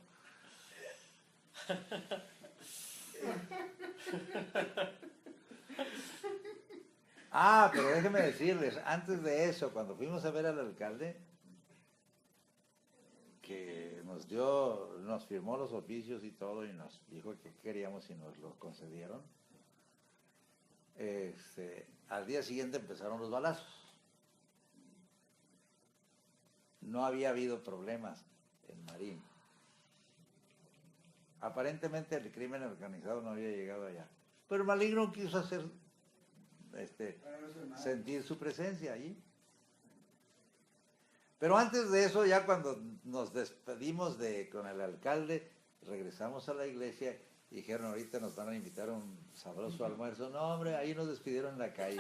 S2: Pero déjenme decirles, antes de eso, cuando fuimos a ver al alcalde, que nos firmó los oficios y todo, y nos dijo que queríamos y nos lo concedieron, al día siguiente empezaron los balazos. No había habido problemas, en Marín. Aparentemente el crimen organizado no había llegado allá. Pero el maligno quiso hacer sentir su presencia allí. Pero antes de eso, ya cuando nos despedimos con el alcalde, regresamos a la iglesia y dijeron, ahorita nos van a invitar a un sabroso almuerzo. No, hombre, ahí nos despidieron en la calle.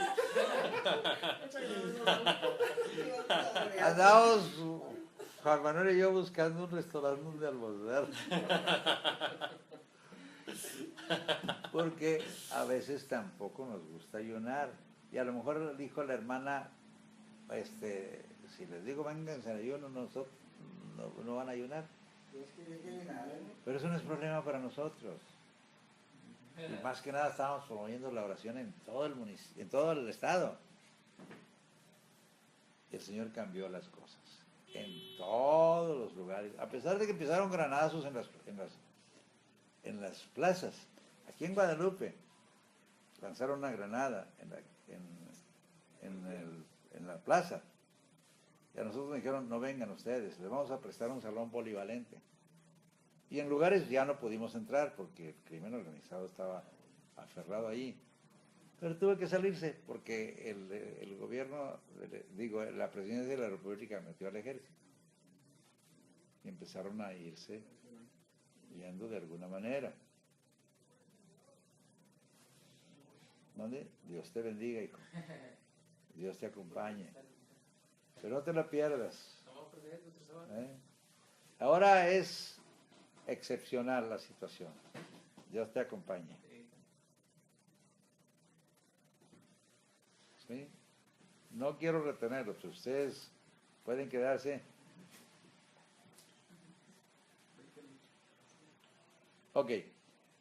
S2: Andamos, Juan Manuel y yo, buscando un restaurante donde almorzar. Porque a veces tampoco nos gusta ayunar. Y a lo mejor dijo la hermana, si les digo vénganse en ayuno, nosotros no van a ayunar. Pero eso no es problema para nosotros. Y más que nada estábamos promoviendo la oración en todo el municipio, en todo el estado. Y el Señor cambió las cosas. En todos los lugares. A pesar de que empezaron granazos en las plazas. Aquí en Guadalupe lanzaron una granada en la plaza. Y a nosotros nos dijeron, no vengan ustedes, les vamos a prestar un salón polivalente. Y en lugares ya no pudimos entrar porque el crimen organizado estaba aferrado ahí. Pero tuve que salirse porque el gobierno, la presidencia de la República metió al ejército. Y empezaron a irse yendo de alguna manera. ¿Dónde? Dios te bendiga, hijo. Dios te acompañe. Pero no te la pierdas. Ahora es excepcional la situación. Dios te acompañe. ¿Sí? No quiero retenerlos. Ustedes pueden quedarse. Ok.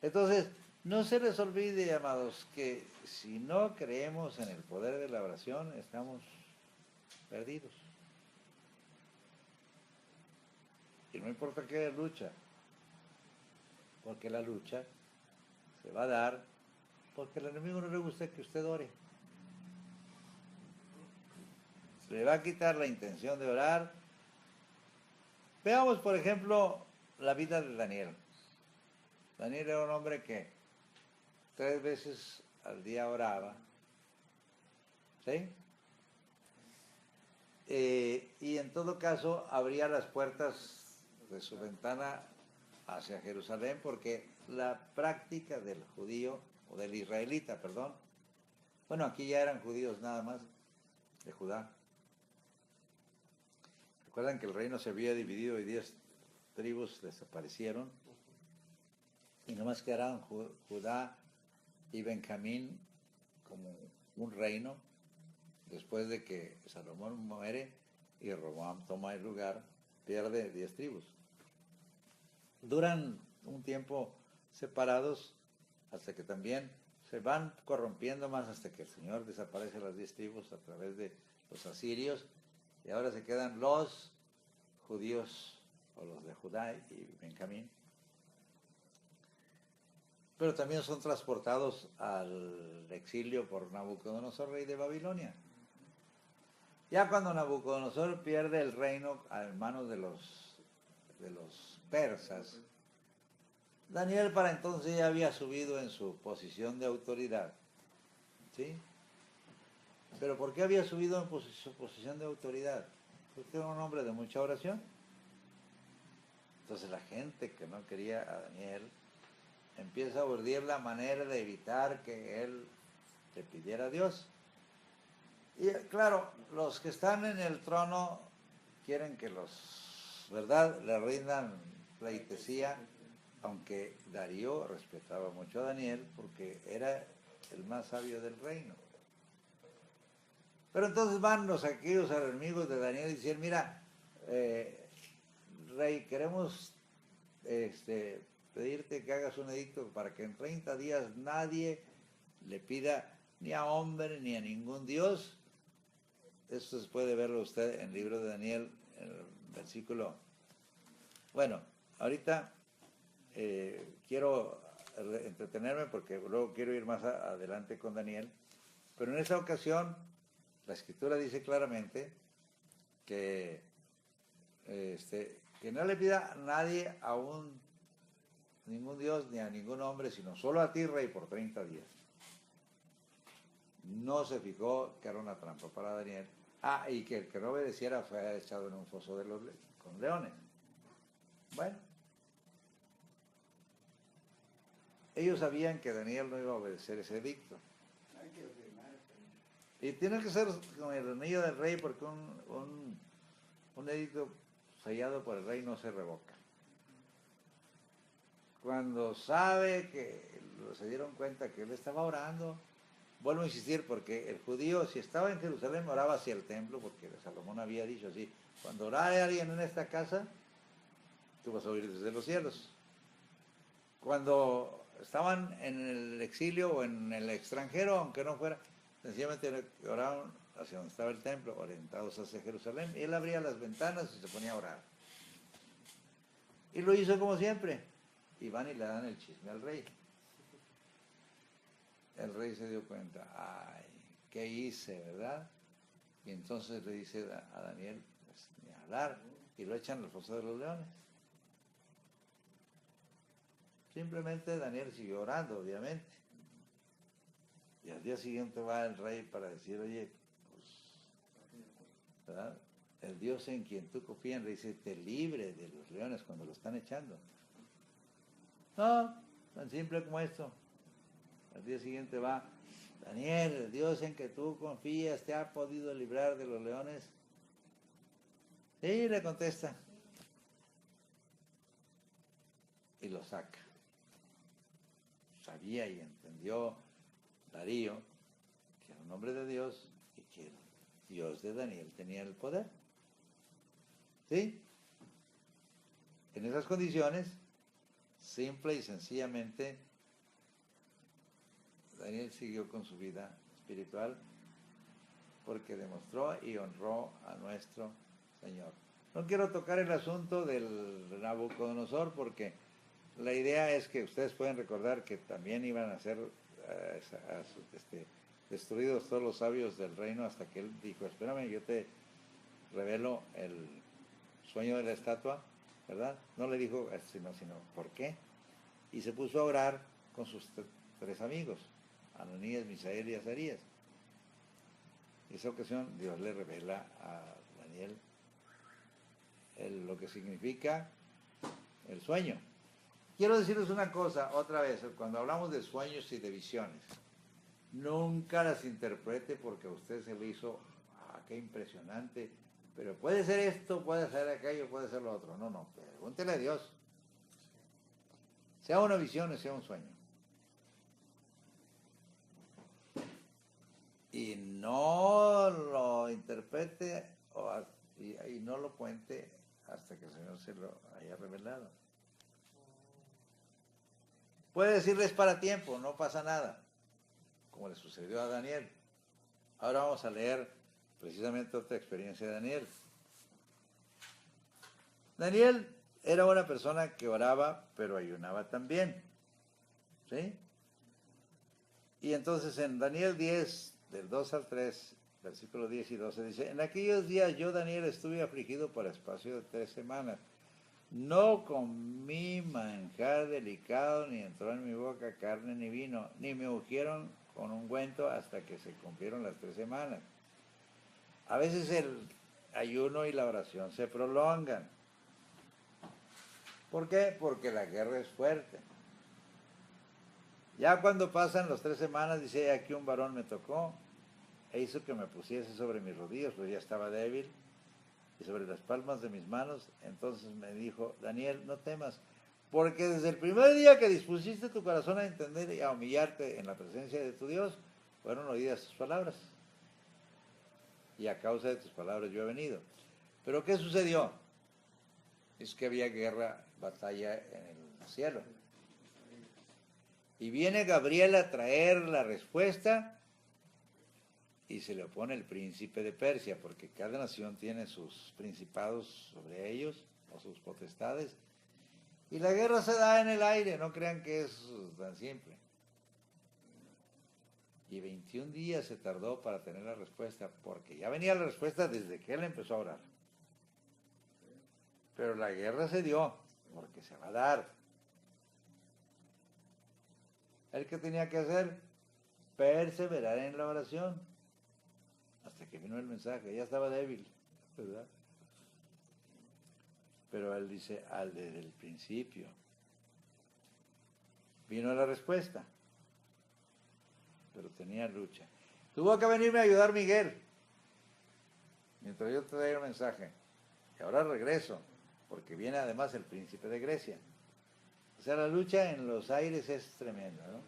S2: Entonces, no se les olvide, amados, que si no creemos en el poder de la oración, estamos perdidos. Y no importa qué lucha, porque la lucha se va a dar porque al enemigo no le gusta que usted ore. Se le va a quitar la intención de orar. Veamos, por ejemplo, la vida de Daniel. Daniel era un hombre que 3 veces al día oraba. ¿Sí? Y en todo caso abría las puertas de su ventana hacia Jerusalén porque la práctica del judío, o del israelita, perdón, bueno, aquí ya eran judíos nada más, de Judá. Recuerdan que el reino se había dividido y 10 tribus desaparecieron y nomás quedaron Judá y Benjamín como un reino después de que Salomón muere y Roboam toma el lugar, pierde 10 tribus. Duran un tiempo separados hasta que también se van corrompiendo más hasta que el Señor desaparece las 10 tribus a través de los asirios y ahora se quedan los judíos o los de Judá y Benjamín. Pero también son transportados al exilio por Nabucodonosor, rey de Babilonia. Ya cuando Nabucodonosor pierde el reino a manos de los persas, Daniel para entonces ya había subido en su posición de autoridad. ¿Sí? ¿Pero por qué había subido en su posición de autoridad? Porque era un hombre de mucha oración. Entonces la gente que no quería a Daniel empieza a urdir la manera de evitar que él le pidiera a Dios. Y claro, los que están en el trono quieren que ¿verdad?, le rindan pleitesía, aunque Darío respetaba mucho a Daniel porque era el más sabio del reino. Pero entonces van aquellos enemigos de Daniel y dicen, mira, rey, queremos pedirte que hagas un edicto para que en 30 días nadie le pida ni a hombre ni a ningún dios. Esto se puede verlo usted en el libro de Daniel, en el versículo. Bueno, ahorita quiero entretenerme porque luego quiero ir más adelante con Daniel, pero en esta ocasión la Escritura dice claramente que que no le pida a nadie, ningún Dios ni a ningún hombre, sino solo a ti, rey, por 30 días. No se fijó que era una trampa para Daniel. Y que el que no obedeciera fue echado en un foso con leones. Bueno, ellos sabían que Daniel no iba a obedecer ese edicto.
S1: Hay que firmar.
S2: Y tiene que ser con el anillo del rey, porque un edicto sellado por el rey no se revoca. Cuando sabe que se dieron cuenta que él estaba orando, vuelvo a insistir, porque el judío, si estaba en Jerusalén, oraba hacia el templo, porque Salomón había dicho así: cuando orare alguien en esta casa, tú vas a oír desde los cielos. Cuando estaban en el exilio o en el extranjero, aunque no fuera, sencillamente oraban hacia donde estaba el templo, orientados hacia Jerusalén, y él abría las ventanas y se ponía a orar. Y lo hizo como siempre. Y van y le dan el chisme al rey. El rey se dio cuenta: ay, ¿qué hice, verdad? Y entonces le dice a Daniel: pues, ni hablar, y lo echan al foso de los leones. Simplemente Daniel siguió orando, obviamente. Y al día siguiente va el rey para decir: oye, pues, ¿verdad? El Dios en quien tú confías, le dice, te libre de los leones cuando lo están echando. No, tan simple como esto. Al día siguiente va: Daniel, el Dios en que tú confías, ¿te ha podido librar de los leones? Sí, le contesta. Y lo saca. Sabía y entendió Darío que era un hombre de Dios y que el Dios de Daniel tenía el poder. ¿Sí? En esas condiciones, simple y sencillamente, Daniel siguió con su vida espiritual porque demostró y honró a nuestro Señor. No quiero tocar el asunto del Nabucodonosor porque la idea es que ustedes pueden recordar que también iban a ser destruidos todos los sabios del reino, hasta que él dijo: espérame, yo te revelo el sueño de la estatua, ¿verdad? No le dijo sino ¿por qué? Y se puso a orar con sus tres amigos, Ananías, Misael y Azarías. En esa ocasión Dios le revela a Daniel lo que significa el sueño. Quiero decirles una cosa otra vez: cuando hablamos de sueños y de visiones, nunca las interprete porque a usted se le hizo: qué impresionante, pero puede ser esto, puede ser aquello, puede ser lo otro. No, pregúntele a Dios. Sea una visión o sea un sueño. Y no lo interprete y no lo cuente hasta que el Señor se lo haya revelado. Puede decirles para tiempo, no pasa nada, como le sucedió a Daniel. Ahora vamos a leer precisamente otra experiencia de Daniel. Daniel era una persona que oraba, pero ayunaba también. ¿Sí? Y entonces en Daniel 10, del 2 al 3, versículos 10 y 12, dice: en aquellos días yo, Daniel, estuve afligido por espacio de 3 semanas. No comí manjar delicado, ni entró en mi boca carne ni vino, ni me ungieron con ungüento hasta que se cumplieron las 3 semanas. A veces el ayuno y la oración se prolongan. ¿Por qué? Porque la guerra es fuerte. Ya cuando pasan las 3 semanas, dice: aquí un varón me tocó e hizo que me pusiese sobre mis rodillas, pues ya estaba débil, y sobre las palmas de mis manos. Entonces me dijo: Daniel, no temas, porque desde el primer día que dispusiste tu corazón a entender y a humillarte en la presencia de tu Dios, fueron oídas tus palabras, y a causa de tus palabras yo he venido. Pero ¿qué sucedió? Es que había guerra, batalla en el cielo. Y viene Gabriel a traer la respuesta y se le opone el príncipe de Persia, porque cada nación tiene sus principados sobre ellos, o sus potestades, y la guerra se da en el aire, no crean que es tan simple. Y 21 días se tardó para tener la respuesta, porque ya venía la respuesta desde que él empezó a orar. Pero la guerra se dio, porque se va a dar. ¿El que tenía que hacer? Perseverar en la oración. Hasta que vino el mensaje, ya estaba débil, ¿verdad? Pero él dice, desde el principio. Vino la respuesta, pero tenía lucha. Tuvo que venirme a ayudar Miguel, mientras yo te traía el mensaje. Y ahora regreso, porque viene además el príncipe de Grecia. O sea, la lucha en los aires es tremenda, ¿no?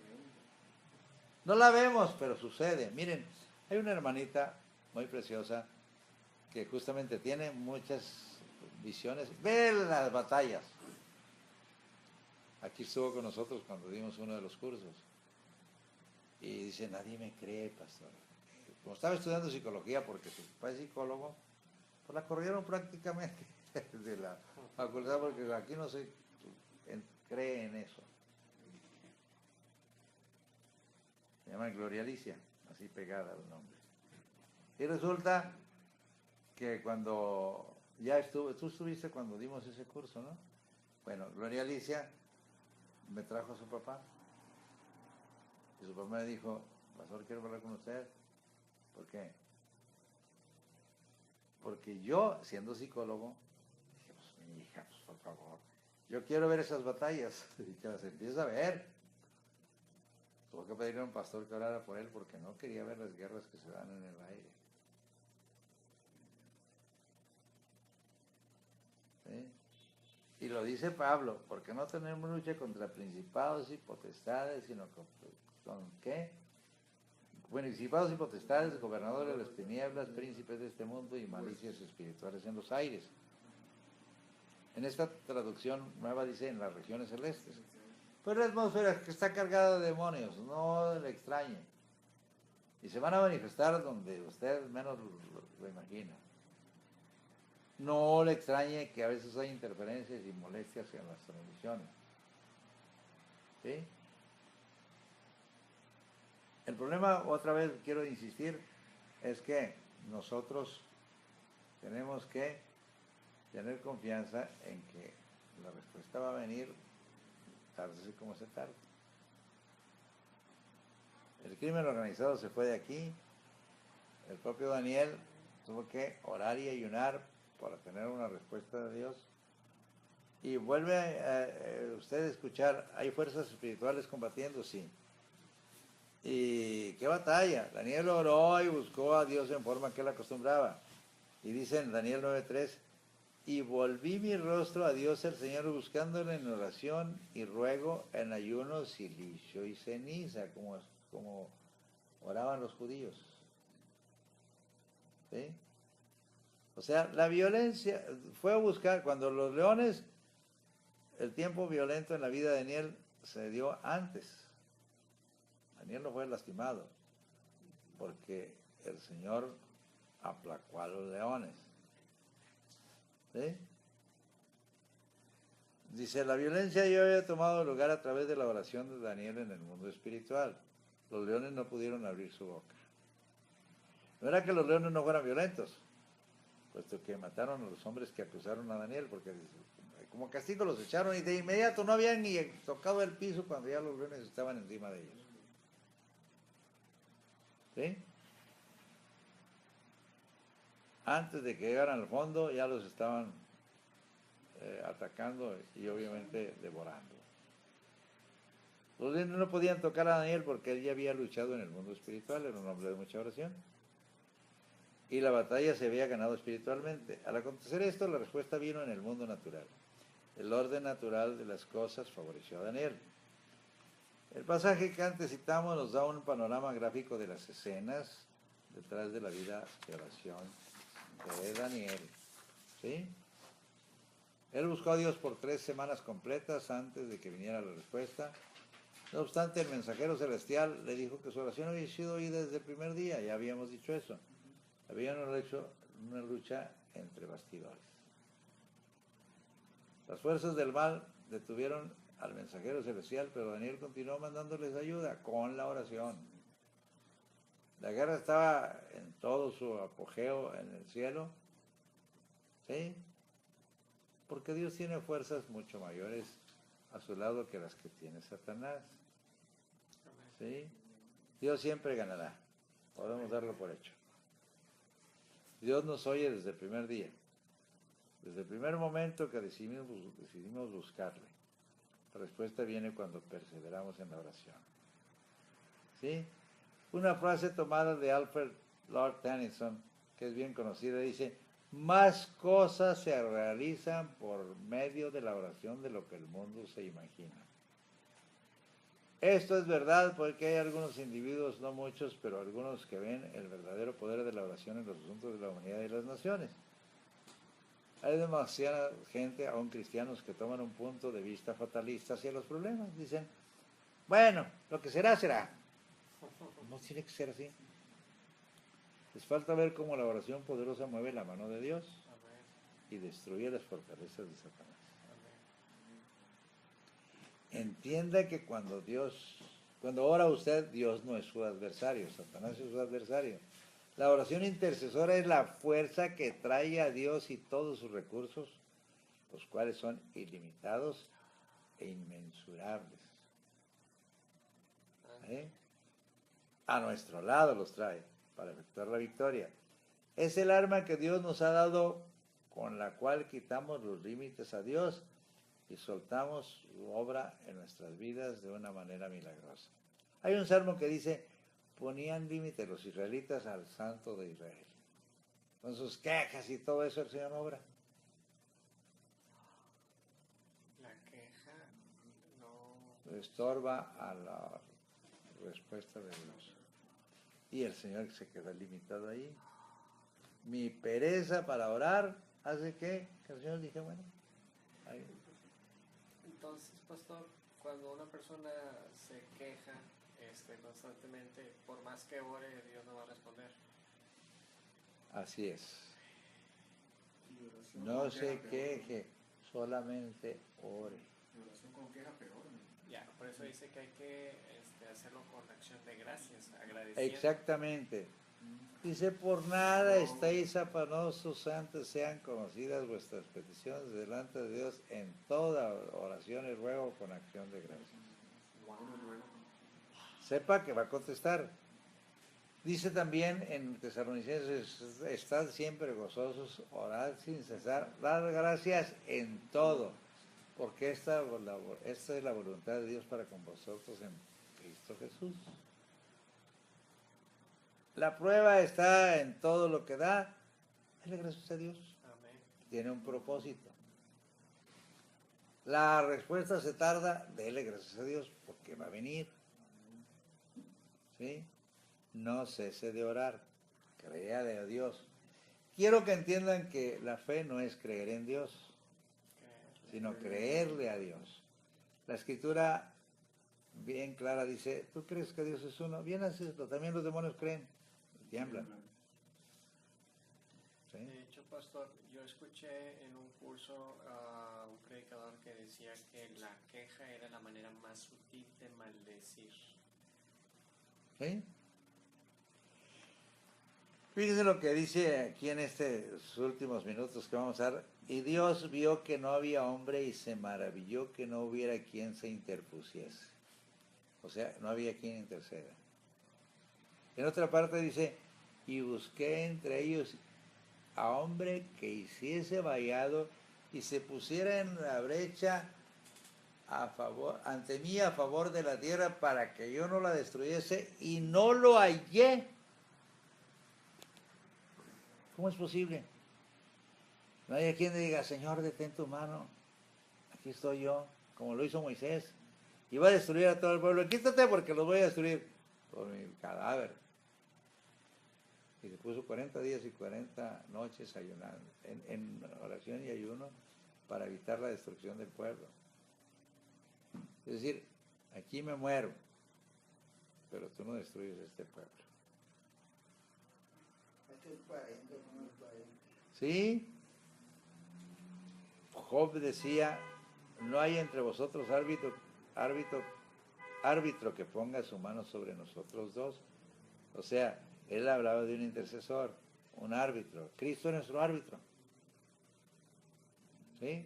S2: No la vemos, pero sucede. Miren, hay una hermanita muy preciosa que justamente tiene muchas visiones. Ve las batallas. Aquí estuvo con nosotros cuando dimos uno de los cursos. Y dice, nadie me cree, pastor. Como estaba estudiando psicología, porque su papá es psicólogo, pues la corrieron prácticamente de la facultad, porque aquí no se cree en eso. Se llama Gloria Alicia, así pegada el nombre. Y resulta que cuando ya estuve, tú estuviste cuando dimos ese curso, ¿no? Bueno, Gloria Alicia me trajo a su papá. Y su papá me dijo, pastor, quiero hablar con usted. ¿Por qué? Porque yo, siendo psicólogo, dije, pues mi hija, pues por favor, yo quiero ver esas batallas. Y que las empieza a ver. Tuvo que pedirle a un pastor que orara por él porque no quería ver las guerras que se dan en el aire. ¿Sí? Y lo dice Pablo, porque no tenemos lucha contra principados y potestades, sino con ¿qué? Principados y potestades, gobernadores de las tinieblas, príncipes de este mundo y malicias espirituales en los aires. En esta traducción nueva dice en las regiones celestes. Pero la atmósfera que está cargada de demonios, no le extrañe. Y se van a manifestar donde usted menos lo imagina. No le extrañe que a veces hay interferencias y molestias en las transmisiones. ¿Sí? El problema, otra vez quiero insistir, es que nosotros tenemos que tener confianza en que la respuesta va a venir tarde como se tarde. El crimen organizado se fue de aquí. El propio Daniel tuvo que orar y ayunar para tener una respuesta de Dios. Y vuelve a usted a escuchar, hay fuerzas espirituales combatiendo, sí. Y qué batalla. Daniel oró y buscó a Dios en forma que él acostumbraba. Y dice en Daniel 9:3, y volví mi rostro a Dios el Señor buscándole en oración y ruego en ayuno, silicio y ceniza, como oraban los judíos. ¿Sí? O sea, la violencia fue a buscar, cuando los leones, el tiempo violento en la vida de Daniel se dio antes. Daniel no fue lastimado, porque el Señor aplacó a los leones. ¿Sí? Dice, la violencia ya había tomado lugar a través de la oración de Daniel en el mundo espiritual. Los leones no pudieron abrir su boca. No era que los leones no fueran violentos, puesto que mataron a los hombres que acusaron a Daniel, porque como castigo los echaron y de inmediato no habían ni tocado el piso cuando ya los leones estaban encima de ellos. ¿Sí? Antes de que llegaran al fondo ya los estaban atacando y obviamente devorando. Los leones no podían tocar a Daniel porque él ya había luchado en el mundo espiritual, era un hombre de mucha oración. Y la batalla se había ganado espiritualmente. Al acontecer esto, la respuesta vino en el mundo natural. El orden natural de las cosas favoreció a Daniel. El pasaje que antes citamos nos da un panorama gráfico de las escenas detrás de la vida de oración de Daniel. ¿Sí? Él buscó a Dios por 3 semanas completas antes de que viniera la respuesta. No obstante, el mensajero celestial le dijo que su oración había sido oída desde el primer día, ya habíamos dicho eso. Había una lucha entre bastidores. Las fuerzas del mal detuvieron al mensajero celestial, pero Daniel continuó mandándoles ayuda con la oración. La guerra estaba en todo su apogeo en el cielo, ¿sí? Porque Dios tiene fuerzas mucho mayores a su lado que las que tiene Satanás. ¿Sí? Dios siempre ganará. Podemos darlo por hecho. Dios nos oye desde el primer día. Desde el primer momento que decidimos buscarle. La respuesta viene cuando perseveramos en la oración. ¿Sí? Una frase tomada de Alfred Lord Tennyson, que es bien conocida, dice: más cosas se realizan por medio de la oración de lo que el mundo se imagina. Esto es verdad porque hay algunos individuos, no muchos, pero algunos que ven el verdadero poder de la oración en los asuntos de la humanidad y las naciones. Hay demasiada gente, aún cristianos, que toman un punto de vista fatalista hacia los problemas. Dicen, bueno, lo que será, será. No tiene que ser así. Les falta ver cómo la oración poderosa mueve la mano de Dios y destruye las fortalezas de Satanás. Entienda que cuando ora usted, Dios no es su adversario, Satanás es su adversario. La oración intercesora es la fuerza que trae a Dios y todos sus recursos, los cuales son ilimitados e inmensurables. A nuestro lado los trae para efectuar la victoria. Es el arma que Dios nos ha dado, con la cual quitamos los límites a Dios y soltamos su obra en nuestras vidas de una manera milagrosa. Hay un salmo que dice: ponían límite los israelitas al Santo de Israel. Con sus quejas y todo eso el Señor obra.
S4: La queja no
S2: Estorba a la respuesta de Dios. Y el Señor se queda limitado ahí. Mi pereza para orar hace que el Señor dije, bueno, ahí.
S4: Entonces, pastor, cuando una persona se queja constantemente, por más que ore, Dios no va a responder.
S2: Así es. No se queje, solamente ore.
S1: Oración con queja peor, ¿no?
S4: Ya, por eso dice que hay que hacerlo con acción de gracias, agradeciendo.
S2: Exactamente. Dice, por nada estáis afanosos, antes sean conocidas vuestras peticiones delante de Dios en toda oración y ruego con acción de gracias. Sepa que va a contestar. Dice también en Tesalonicenses, estad siempre gozosos, orad sin cesar, dad gracias en todo, porque esta es la voluntad de Dios para con vosotros en Cristo Jesús. La prueba está en todo lo que da. Dale gracias a Dios.
S4: Amén.
S2: Tiene un propósito. La respuesta se tarda, dele gracias a Dios, porque va a venir. ¿Sí? No cese de orar. Créale a Dios. Quiero que entiendan que la fe no es creer en Dios, sino creerle a Dios. La Escritura bien clara dice, ¿tú crees que Dios es uno? Bien así, también los demonios creen. Tiemblan. ¿Sí?
S4: De hecho, pastor, yo escuché en un curso a un predicador que decía que la queja era la manera más sutil de maldecir.
S2: ¿Sí? Fíjense lo que dice aquí en estos últimos minutos que vamos a dar. Y Dios vio que no había hombre y se maravilló que no hubiera quien se interpusiese. O sea, no había quien interceda. En otra parte dice, y busqué entre ellos a hombre que hiciese vallado y se pusiera en la brecha ante mí a favor de la tierra para que yo no la destruyese, y no lo hallé. ¿Cómo es posible? No hay quien diga, Señor, detén tu mano, aquí estoy yo, como lo hizo Moisés. Iba a destruir a todo el pueblo, quítate porque los voy a destruir por mi cadáver. Y se puso 40 días y 40 noches ayunando, en oración y ayuno, para evitar la destrucción del pueblo. Es decir, aquí me muero, pero tú no destruyes este pueblo.
S1: Este es 40, no es 40.
S2: ¿Sí? Job decía, no hay entre vosotros árbitro que ponga su mano sobre nosotros dos. O sea, él hablaba de un intercesor, un árbitro. Cristo es nuestro árbitro. ¿Sí?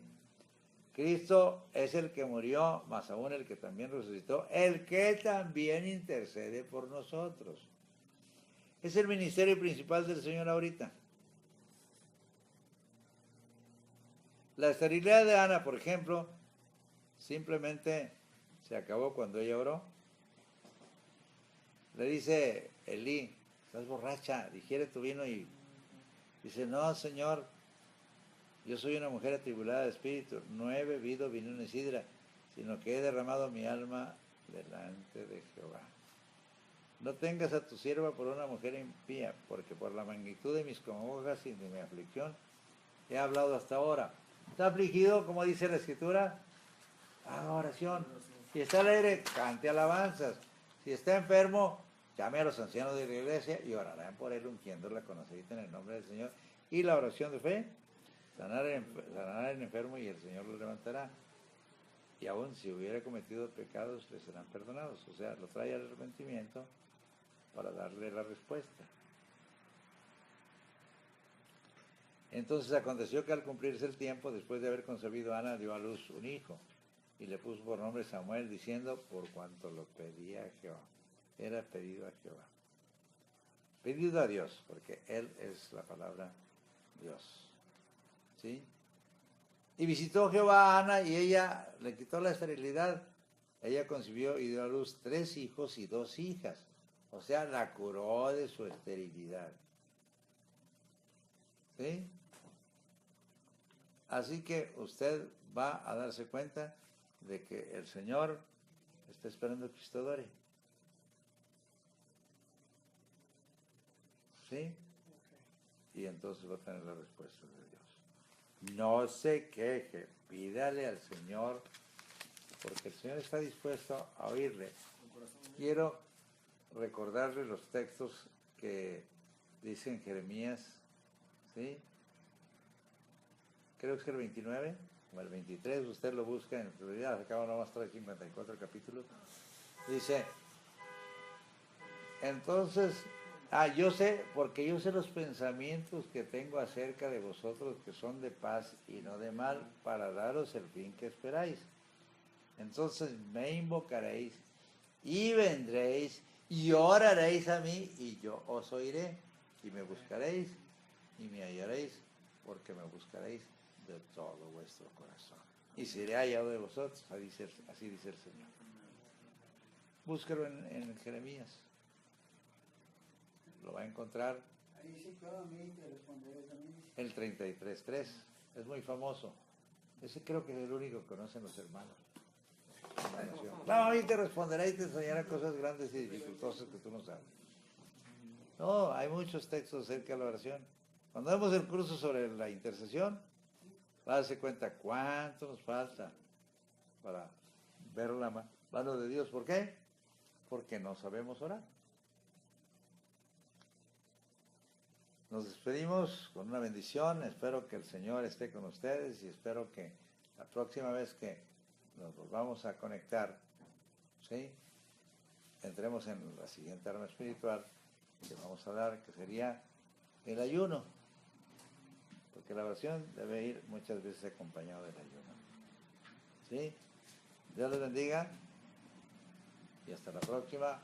S2: Cristo es el que murió, más aún el que también resucitó, el que también intercede por nosotros. Es el ministerio principal del Señor ahorita. La esterilidad de Ana, por ejemplo, simplemente se acabó cuando ella oró. Le dice Elí, estás borracha, digiere tu vino, y dice, no, Señor, yo soy una mujer atribulada de espíritu, no he bebido vino ni sidra, sino que he derramado mi alma delante de Jehová. No tengas a tu sierva por una mujer impía, porque por la magnitud de mis congojas y de mi aflicción he hablado hasta ahora. ¿Está afligido, como dice la Escritura? Haga oración. Si está alegre, cante alabanzas. Si está enfermo, llame a los ancianos de la iglesia y orarán por él, ungiéndola con aceite en el nombre del Señor. Y la oración de fe, sanará el enfermo y el Señor lo levantará. Y aún si hubiera cometido pecados, le serán perdonados. O sea, lo trae al arrepentimiento para darle la respuesta. Entonces aconteció que al cumplirse el tiempo, después de haber concebido, Ana dio a luz un hijo y le puso por nombre Samuel, diciendo, por cuanto lo pedía a Jehová. Era pedido a Jehová. Pedido a Dios, porque Él es la palabra Dios. ¿Sí? Y visitó Jehová a Ana y ella le quitó la esterilidad. Ella concibió y dio a luz 3 hijos y 2 hijas. O sea, la curó de su esterilidad. ¿Sí? Así que usted va a darse cuenta de que el Señor está esperando que usted ore. ¿Sí? Y entonces va a tener la respuesta de Dios. No se queje, pídale al Señor, porque el Señor está dispuesto a oírle. Quiero recordarle los textos que dicen Jeremías, ¿sí? Creo que es el 29 o el 23, usted lo busca en prioridad, acá nomás trae 54 capítulos. Dice, entonces, yo sé, porque yo sé los pensamientos que tengo acerca de vosotros, que son de paz y no de mal, para daros el fin que esperáis. Entonces me invocaréis y vendréis y oraréis a mí y yo os oiré, y me buscaréis y me hallaréis, porque me buscaréis de todo vuestro corazón. Y seré hallado de vosotros, así dice el Señor. Búsquelo en Jeremías. Lo va a encontrar.
S1: Ahí sí, claro, a mí te responderé también.
S2: El 33.3. Es muy famoso. Ese creo que es el único que conocen los hermanos. Claro, a mí te responderá y te enseñará cosas grandes y dificultosas que tú no sabes. No, hay muchos textos acerca de la oración. Cuando vemos el curso sobre la intercesión, va a darse cuenta cuánto nos falta para ver la mano de Dios. ¿Por qué? Porque no sabemos orar. Nos despedimos con una bendición. Espero que el Señor esté con ustedes y espero que la próxima vez que nos volvamos a conectar, ¿sí?, entremos en la siguiente arma espiritual que vamos a dar, que sería el ayuno. Porque la oración debe ir muchas veces acompañada del ayuno. ¿Sí? Dios les bendiga y hasta la próxima.